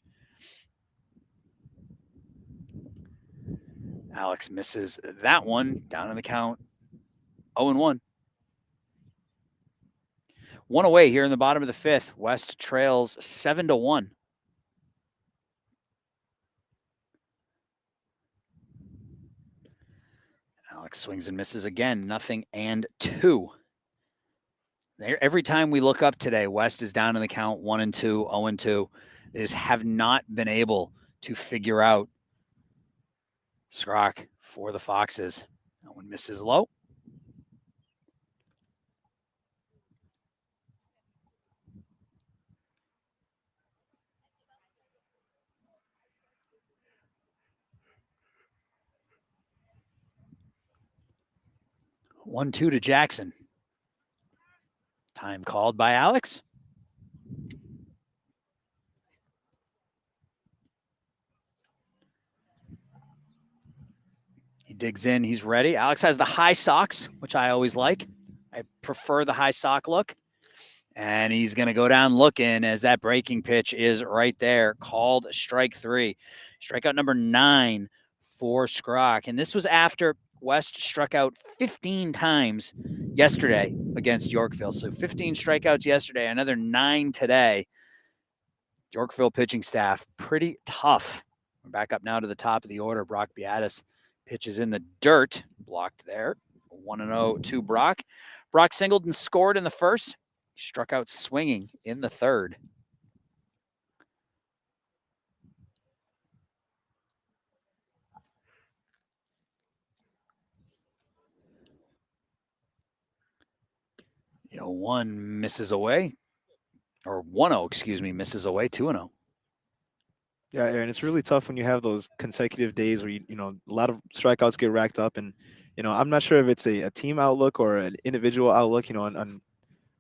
Alex misses that one, down in the count, 0-1. 1 away here in the bottom of the fifth. West trails 7-1. Alex swings and misses again, 0-2. Every time we look up today, West is down in the count 1-2, 0-2. They just have not been able to figure out Skrock for the Foxes. That one misses low. One, 2 to Jackson. Time called by Alex. He digs in. He's ready. Alex has the high socks, which I always like. I prefer the high sock look. And he's going to go down looking as that breaking pitch is right there, called strike 3. Strikeout number 9 for Skrock. And this was after West struck out 15 times yesterday against Yorkville. So 15 strikeouts yesterday, another 9 today. Yorkville pitching staff, pretty tough. We're back up now to the top of the order. Brock Beatis pitches in the dirt, blocked there. 1-0 to Brock. Brock singled and scored in the first. He struck out swinging in the third. One misses away. or 1-0, excuse me, misses away 2-0. Yeah, Aaron, it's really tough when you have those consecutive days where a lot of strikeouts get racked up, and I'm not sure if it's a team outlook or an individual outlook, on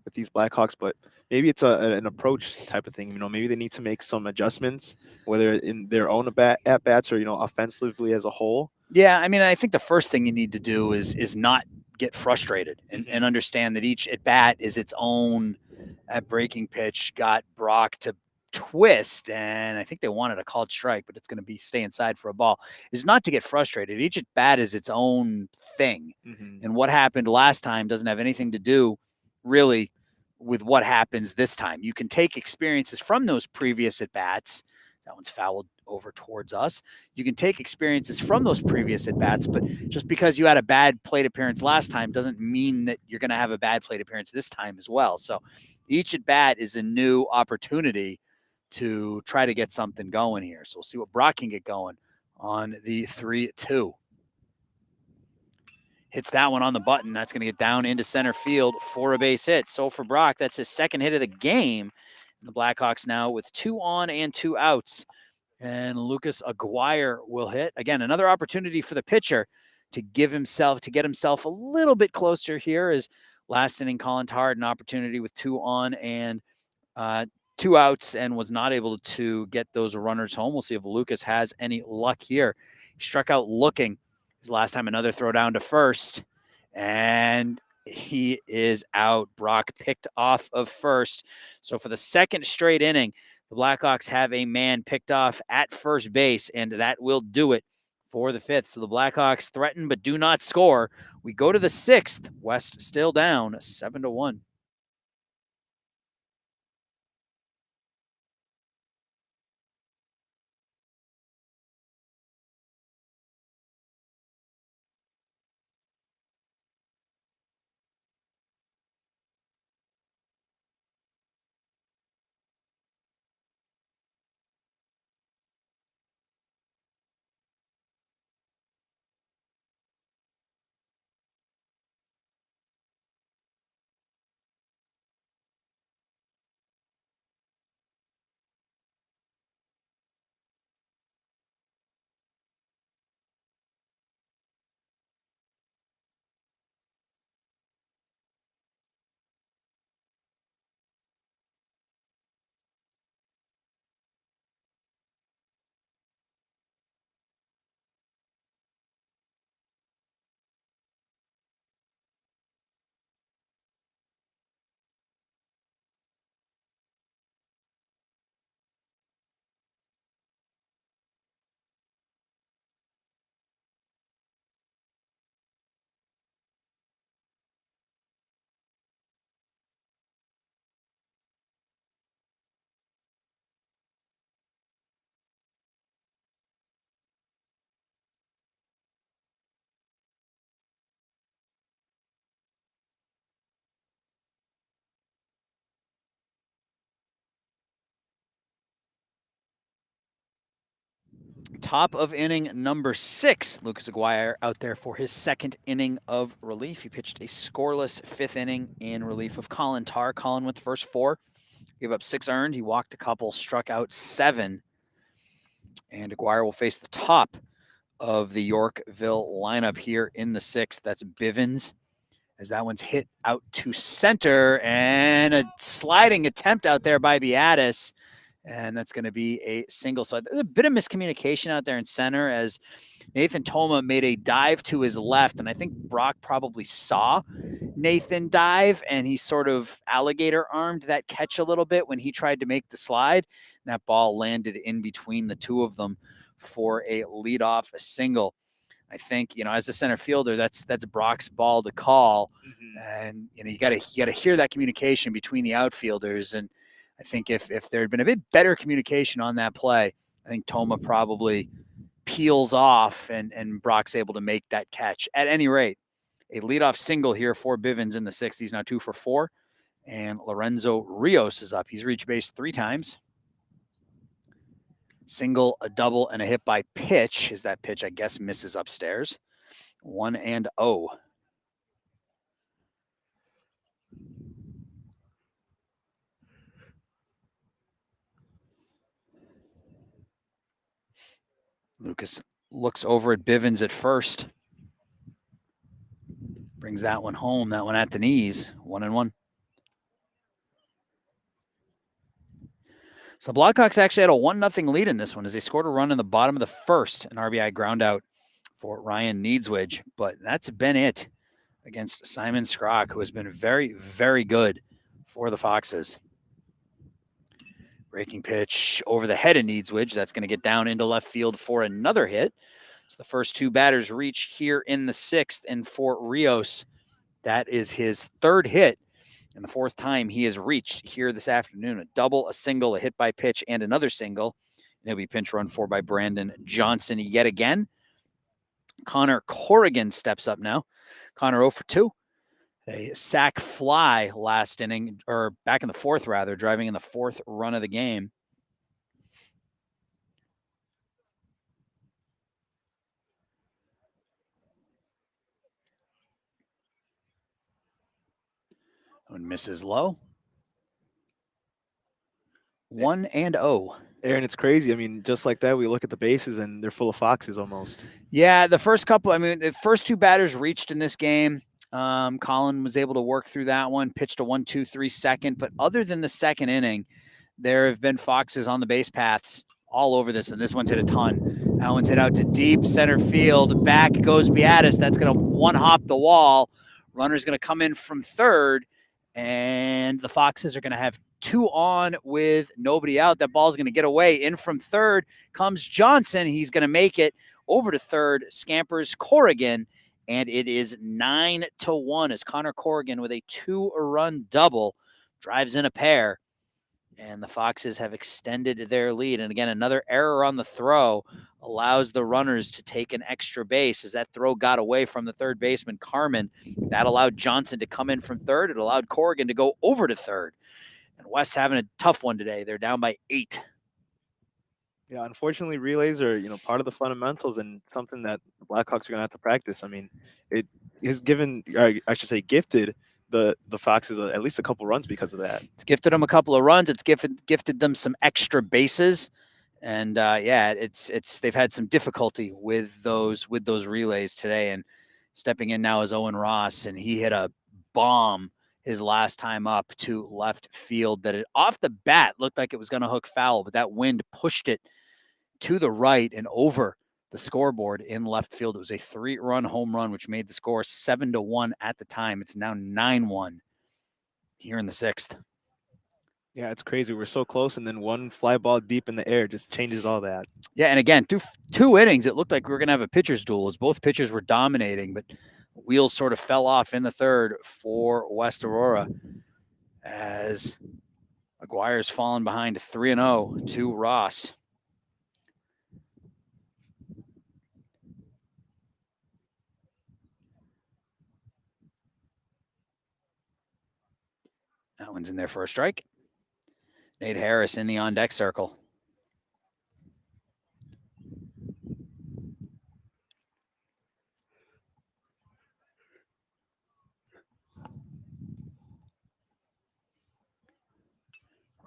with these Blackhawks, but maybe it's an approach type of thing. Maybe they need to make some adjustments, whether in their own at bats or offensively as a whole. Yeah, I mean, I think the first thing you need to do is not get frustrated and Hmm. understand that each at bat is its own breaking pitch. Got Brock to twist, and I think they wanted a called strike, but it's going to be stay inside for a ball. Is not to get frustrated. Each at bat is its own thing, Hmm. and what happened last time doesn't have anything to do really with what happens this time. You can take experiences from those previous at bats. That one's fouled over towards us. You can take experiences from those previous at bats, but just because you had a bad plate appearance last time doesn't mean that you're going to have a bad plate appearance this time as well. So each at bat is a new opportunity to try to get something going here. So we'll see what Brock can get going on the 3-2. Hits that one on the button. That's going to get down into center field for a base hit. So for Brock, that's his second hit of the game. And the Blackhawks now with 2 on and 2 outs. And Lucas Aguirre will hit. Again, another opportunity for the pitcher to get himself a little bit closer here. As last inning, Colin Tar had an opportunity with 2 on and uh, 2 outs and was not able to get those runners home. We'll see if Lucas has any luck here. He struck out looking. His last time, another throw down to first, and he is out. Brock picked off of first. So for the second straight inning, the Blackhawks have a man picked off at first base, and that will do it for the fifth. So the Blackhawks threaten but do not score. We go to the sixth. West still down 7-1. Top of inning number 6. Lucas Aguirre out there for his second inning of relief. He pitched a scoreless fifth inning in relief of Colin Tar. Colin with the first 4, gave up 6 earned. He walked a couple, struck out 7. And Aguirre will face the top of the Yorkville lineup here in the 6th. That's Bivens, as that one's hit out to center, and a sliding attempt out there by Beatis. And that's going to be a single. So there's a bit of miscommunication out there in center as Nathan Toma made a dive to his left. And I think Brock probably saw Nathan dive, and he sort of alligator armed that catch a little bit when he tried to make the slide. And that ball landed in between the two of them for a leadoff single. I think, as a center fielder, that's Brock's ball to call. Hmm. And you gotta hear that communication between the outfielders. And I think if there had been a bit better communication on that play, I think Toma probably peels off and Brock's able to make that catch. At any rate, a leadoff single here for Bivens in the 6th. He's now 2 for 4. And Lorenzo Rios is up. He's reached base 3 times. Single, a double, and a hit by pitch. Is that pitch, I guess, misses upstairs. 1-0. Lucas looks over at Bivens at first. Brings that one home. That one at the knees. 1-1. So the Blackhawks actually had a 1-0 lead in this one as they scored a run in the bottom of the first, an RBI ground out for Ryan Needswidge. But that's been it against Simon Skrock, who has been very, very good for the Foxes. Breaking pitch over the head of Needswidge. That's going to get down into left field for another hit. So the first two batters reach here in the sixth. And for Rios, that is his third hit and the fourth time he has reached here this afternoon. A double, a single, a hit by pitch, and another single. And he'll be pinch run for by Brandon Johnson yet again. Connor Corrigan steps up now. Connor 0 for 2. A sac fly last inning, or back in the fourth, rather, driving in the fourth run of the game. One misses low. 1-0. Aaron, it's crazy. I mean, just like that, we look at the bases and they're full of Foxes almost. Yeah, the first two batters reached in this game. Colin was able to work through that one, pitched a 1-2-3 second. But other than the second inning, there have been Foxes on the base paths all over this, and this one's hit a ton. That one's hit out to deep center field. Back goes Beatis. That's going to one-hop the wall. Runner's going to come in from third, and the Foxes are going to have 2 on with nobody out. That ball's going to get away. In from third comes Johnson. He's going to make it over to third. Scampers Corrigan, and it is 9-1 as Connor Corrigan with a 2-run double drives in a pair. And the Foxes have extended their lead. And again, another error on the throw allows the runners to take an extra base as that throw got away from the third baseman, Carmen. That allowed Johnson to come in from third. It allowed Corrigan to go over to third. And West having a tough one today. They're down by 8. Yeah, unfortunately, relays are part of the fundamentals and something that the Blackhawks are going to have to practice. I mean, it has given, or I should say, gifted the Foxes at least a couple runs because of that. It's gifted them a couple of runs. It's gifted them some extra bases, and it's they've had some difficulty with those relays today. And stepping in now is Owen Ross, and he hit a bomb his last time up to left field that it off the bat looked like it was going to hook foul, but that wind pushed it to the right and over the scoreboard in left field. It was a 3-run home run, which made the score 7-1 at the time. It's now 9-1 here in the sixth. Yeah, it's crazy. We're so close, and then one fly ball deep in the air just changes all that. Yeah, and again, two innings, it looked like we were going to have a pitcher's duel as both pitchers were dominating, but wheels sort of fell off in the third for West Aurora as Aguirre's fallen behind 3-0 to Ross. That one's in there for a strike. Nate Harris in the on-deck circle.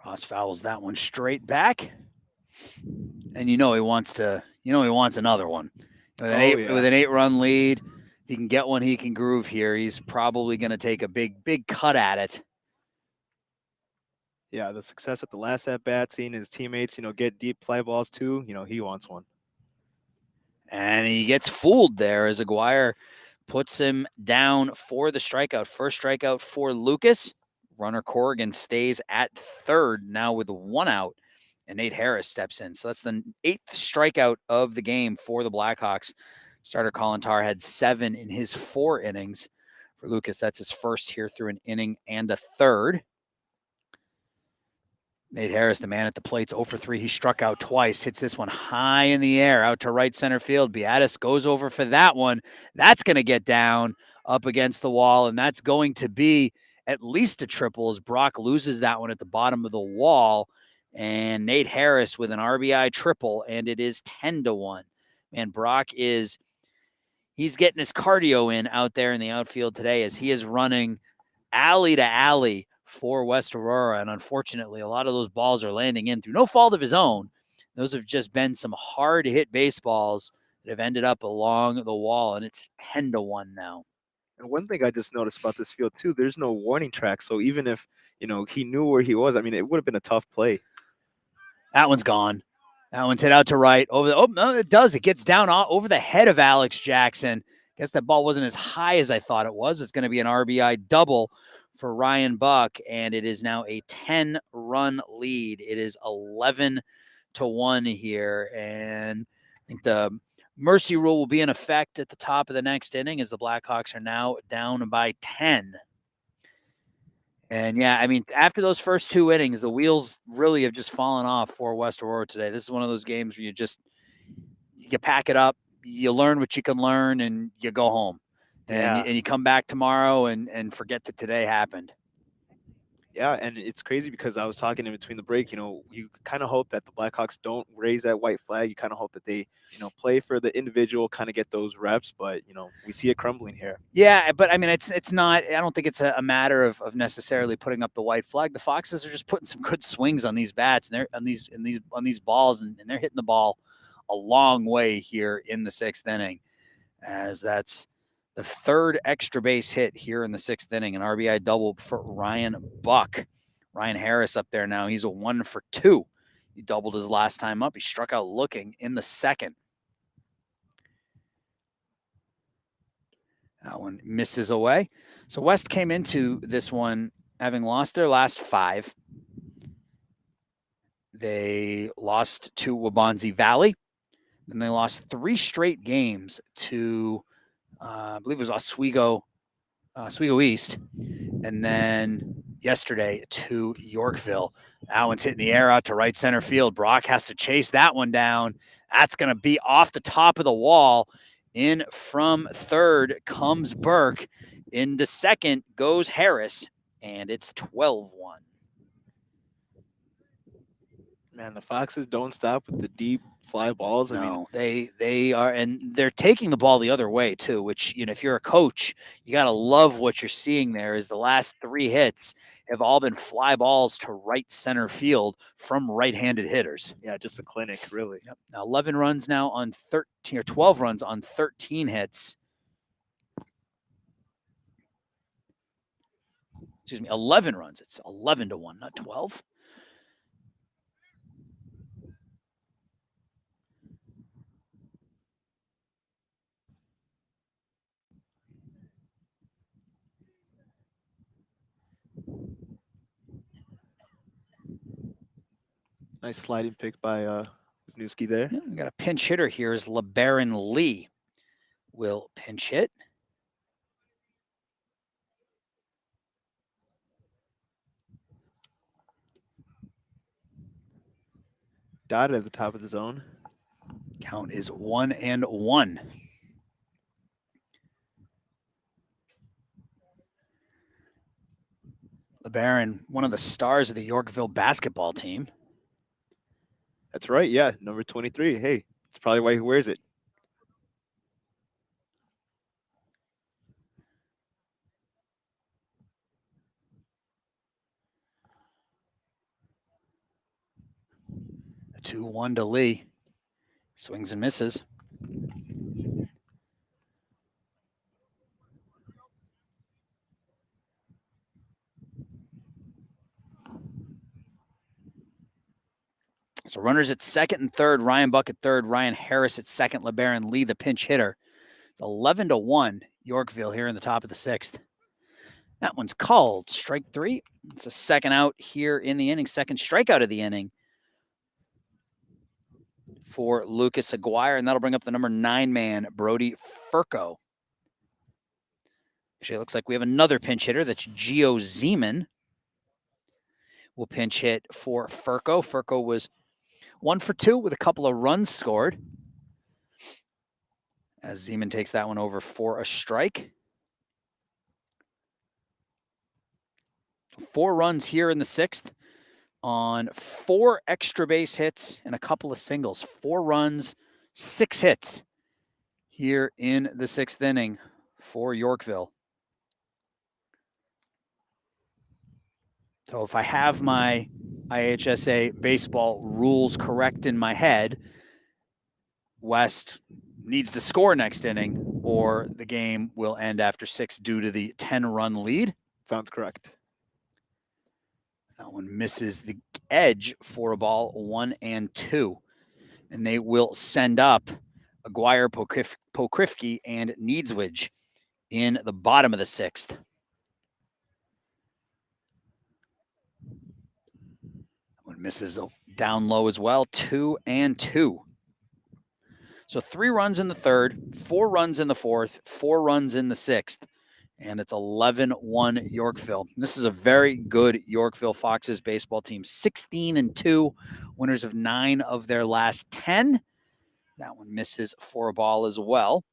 Ross fouls that one straight back. And he wants another one. With an 8-run lead, if he can get one, he can groove here. He's probably going to take a big cut at it. Yeah, the success at the last at-bat, seeing his teammates, get deep fly balls too, he wants one. And he gets fooled there as Aguirre puts him down for the strikeout. First strikeout for Lucas. Runner Corrigan stays at third now with 1 out, and Nate Harris steps in. So that's the 8th strikeout of the game for the Blackhawks. Starter Colin Tarr had 7 in his 4 innings. For Lucas, that's his first here through an inning and a third. Nate Harris, the man at the plate's 0 for 3. He struck out twice, hits this one high in the air out to right center field. Beatis goes over for that one. That's going to get down up against the wall, and that's going to be at least a triple as Brock loses that one at the bottom of the wall. And Nate Harris with an RBI triple, and it is 10-1. Man, Brock he's getting his cardio in out there in the outfield today as he is running alley to alley for West Aurora. And unfortunately, a lot of those balls are landing in through no fault of his own. Those have just been some hard hit baseballs that have ended up along the wall, and it's 10-1 now. And one thing I just noticed about this field too, there's no warning track. So even if, he knew where he was, I mean, it would have been a tough play. That one's gone. That one's hit out to right. No, it does. It gets down over the head of Alex Jackson. Guess that ball wasn't as high as I thought it was. It's going to be an RBI double for Ryan Buck, and it is now a 10-run lead. It is 11-1 here, and I think the mercy rule will be in effect at the top of the next inning as the Blackhawks are now down by 10. And yeah, I mean, after those first two innings, the wheels really have just fallen off for West Aurora today. This is one of those games where you pack it up, you learn what you can learn, and you go home. And, Yeah. you come back tomorrow and forget that today happened. Yeah, and it's crazy because I was talking in between the break, you kind of hope that the Blackhawks don't raise that white flag. You kind of hope that they, play for the individual, kind of get those reps, but, we see it crumbling here. Yeah, but I mean, it's not. I don't think it's a matter of necessarily putting up the white flag. The Foxes are just putting some good swings on these bats and they're on these balls, and they're hitting the ball a long way here in the sixth inning, as that's the third extra base hit here in the sixth inning, an RBI double for Ryan Buck. Ryan Harris up there now. He's a 1 for 2. He doubled his last time up. He struck out looking in the second. That one misses away. So West came into this one having lost their last 5. They lost to Waubonsie Valley. Then they lost 3 straight games to, I believe it was Oswego East. And then yesterday to Yorkville. That one's hitting the air out to right center field. Brock has to chase that one down. That's going to be off the top of the wall. In from third comes Burke. Into second goes Harris, and it's 12-1. Man, the Foxes don't stop with the deep fly balls. No, they are, and they're taking the ball the other way too. Which, if you're a coach, you got to love what you're seeing there. Is the last 3 hits have all been fly balls to right center field from right-handed hitters. Yeah, just a clinic, really. Yep. Now 11 runs now on 13 or 12 runs on 13 hits. Excuse me, 11 runs. It's 11-1, not 12. Nice sliding pick by Wisniewski there. Yeah, we got a pinch hitter here is LeBaron Lee. Will pinch hit. Dotted at the top of the zone. Count is 1-1. LeBaron, one of the stars of the Yorkville basketball team. That's right. Yeah, number 23. Hey, that's probably why he wears it. A 2-1 to Lee. Swings and misses. So runners at second and third, Ryan Buck at third, Ryan Harris at second, LeBaron Lee, the pinch hitter. It's 11-1, Yorkville here in the top of the sixth. That one's called strike 3. It's a second out here in the inning, second strikeout of the inning for Lucas Aguirre, and that'll bring up the number 9 man, Brody Furco. Actually, it looks like we have another pinch hitter. That's Gio Zeman. Will pinch hit for Furco. Furco was 1 for 2 with a couple of runs scored, as Zeman takes that one over for a strike. 4 runs here in the sixth on 4 extra base hits and a couple of singles. 4 runs, 6 hits here in the sixth inning for Yorkville. So if I have my IHSA baseball rules correct in my head, West needs to score next inning, or the game will end after 6 due to the 10-run lead. Sounds correct. That one misses the edge for a ball, 1-2. And they will send up Aguirre, Pokrifke, and Needswidge in the bottom of the 6th. One misses down low as well, 2-2. So 3 runs in the 3rd, 4 runs in the 4th, 4 runs in the 6th, and it's 11-1 Yorkville. This is a very good Yorkville Foxes baseball team, 16-2, winners of 9 of their last 10. That one misses for a ball as well.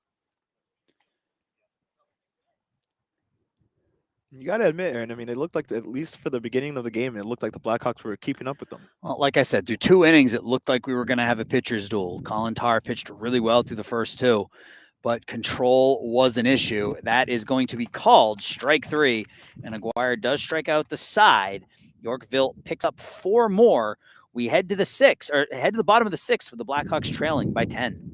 You got to admit, Aaron, I mean, it looked like, at least for the beginning of the game, it looked like the Blackhawks were keeping up with them. Well, like I said, through 2 innings, it looked like we were going to have a pitcher's duel. Colin Tarr pitched really well through the first 2, but control was an issue. That is going to be called strike 3, and Aguirre does strike out the side. Yorkville picks up 4 more. We head to the 6th, or head to the bottom of the 6th with the Blackhawks trailing by 10.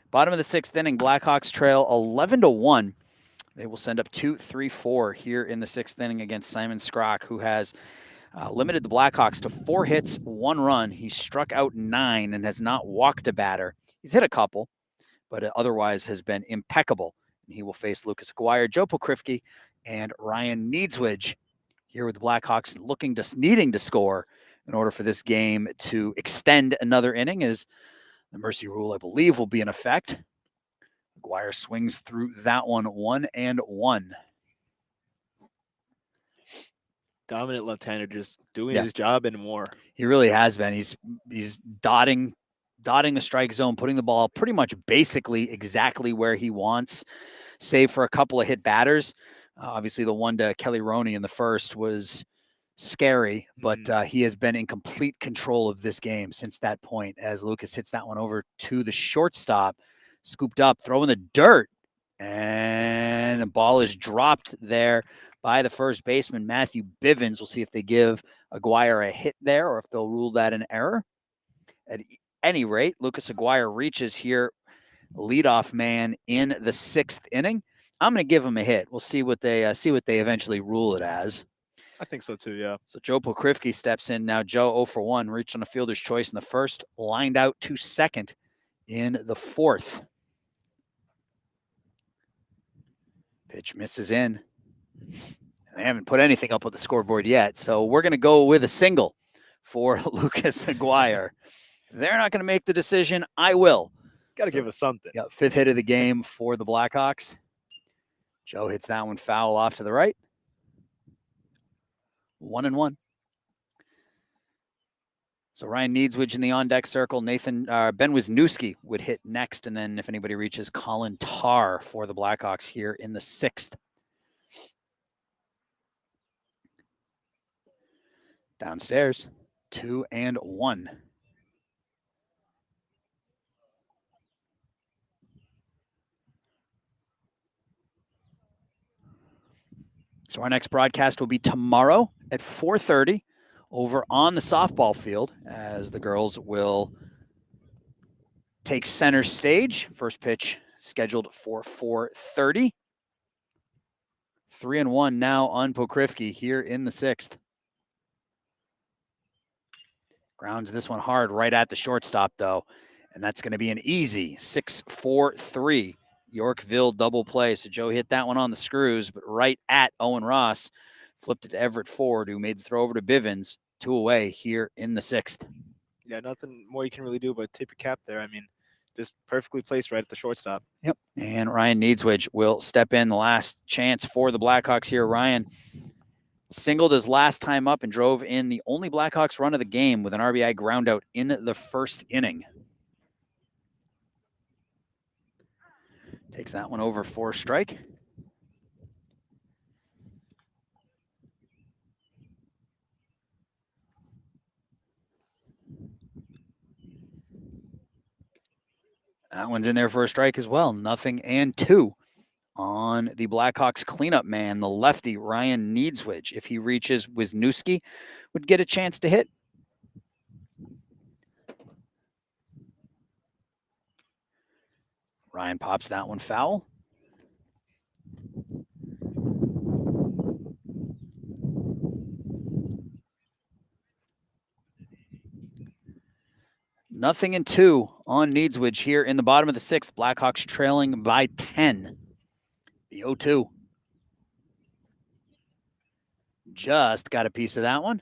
Bottom of the 6th inning, Blackhawks trail 11-1. They will send up 2-3-4 here in the 6th inning against Simon Skrock, who has limited the Blackhawks to 4 hits, 1 run. He struck out 9 and has not walked a batter. He's hit a couple, but otherwise has been impeccable. And he will face Lucas Aguirre, Joe Pokrifke, and Ryan Needswidge here with the Blackhawks needing to score in order for this game to extend another inning, as the mercy rule, I believe, will be in effect. Aguirre swings through that one, 1-1. Dominant left-hander, just doing his job and more. He really has been. He's dotting the strike zone, putting the ball pretty much basically exactly where he wants, save for a couple of hit batters. Obviously, the one to Kelly Roney in the first was scary, but he has been in complete control of this game since that point, as Lucas hits that one over to the shortstop, scooped up, throwing the dirt, and the ball is dropped there by the first baseman, Matthew Bivens. We'll see if they give Aguirre a hit there or if they'll rule that an error. At any rate, Lucas Aguirre reaches here, leadoff man in the 6th inning. I'm going to give him a hit. We'll see what they eventually rule it as. I think so too, yeah. So Joe Pokrifke steps in now. Joe 0 for 1, reached on a fielder's choice in the first, lined out to second in the 4th. Pitch misses in. They haven't put anything up with the scoreboard yet, so we're going to go with a single for Lucas Aguirre. They're not going to make the decision. I will. Got to give us something. Yeah, 5th hit of the game for the Blackhawks. Joe hits that one foul off to the right. 1-1. So Ryan Needswidge in the on-deck circle. Ben Wisniewski would hit next, and then if anybody reaches, Colin Tarr for the Blackhawks here in the 6th. Downstairs, 2-1. So our next broadcast will be tomorrow at 4:30 over on the softball field as the girls will take center stage. First pitch scheduled for 4:30. 3-1 now on Pokrivki here in the sixth. Grounds this one hard right at the shortstop, though. And that's going to be an easy 6-4-3 Yorkville double play. So Joe hit that one on the screws, but right at Owen Ross. Flipped it to Everett Ford, who made the throw over to Bivens. 2 away here in the sixth. Yeah, nothing more you can really do but tip your cap there. I mean, just perfectly placed right at the shortstop. Yep. And Ryan Needswich will step in, the last chance for the Blackhawks here. Ryan singled his last time up and drove in the only Blackhawks run of the game with an RBI ground out in the first inning. Takes that one over for a strike. That one's in there for a strike as well. 0-2 on the Blackhawks cleanup man, the lefty Ryan Needswich. If he reaches, Wisniewski would get a chance to hit. Ryan pops that one foul. Nothing in 2 on Needswich here in the bottom of the sixth. Blackhawks trailing by 10. The 0-2. Just got a piece of that one.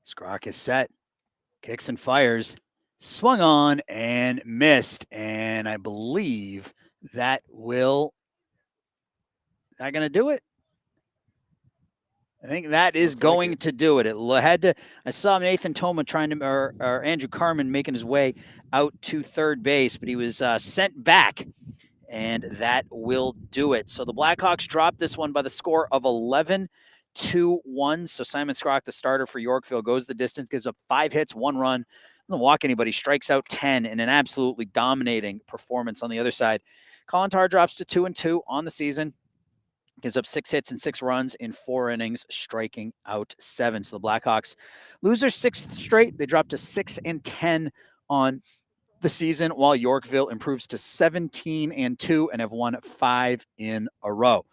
Skrock is set. Kicks and fires. Swung on and missed. And I believe that will... Is that going to do it? I think that is going to do it. It had to. I saw Nathan Toma trying to, or Andrew Carmen making his way out to third base, but he was sent back, and that will do it. So the Blackhawks dropped this one by the score of 11-1. So Simon Skrock, the starter for Yorkville, goes the distance, gives up 5 hits, 1 run, doesn't walk anybody, strikes out 10 in an absolutely dominating performance on the other side. Colin Tarr drops to 2-2 on the season. Gives up 6 hits and 6 runs in 4 innings, striking out 7. So the Blackhawks lose their 6th straight. They drop to 6-10 on the season, while Yorkville improves to 17-2 and have won 5 in a row.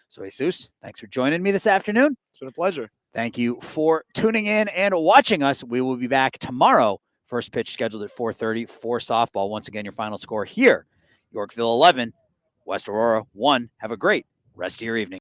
So Jesus, thanks for joining me this afternoon. It's been a pleasure. Thank you for tuning in and watching us. We will be back tomorrow. First pitch scheduled at 4:30 for softball. Once again, your final score here, Yorkville 11, West Aurora 1. Have a great rest of your evening.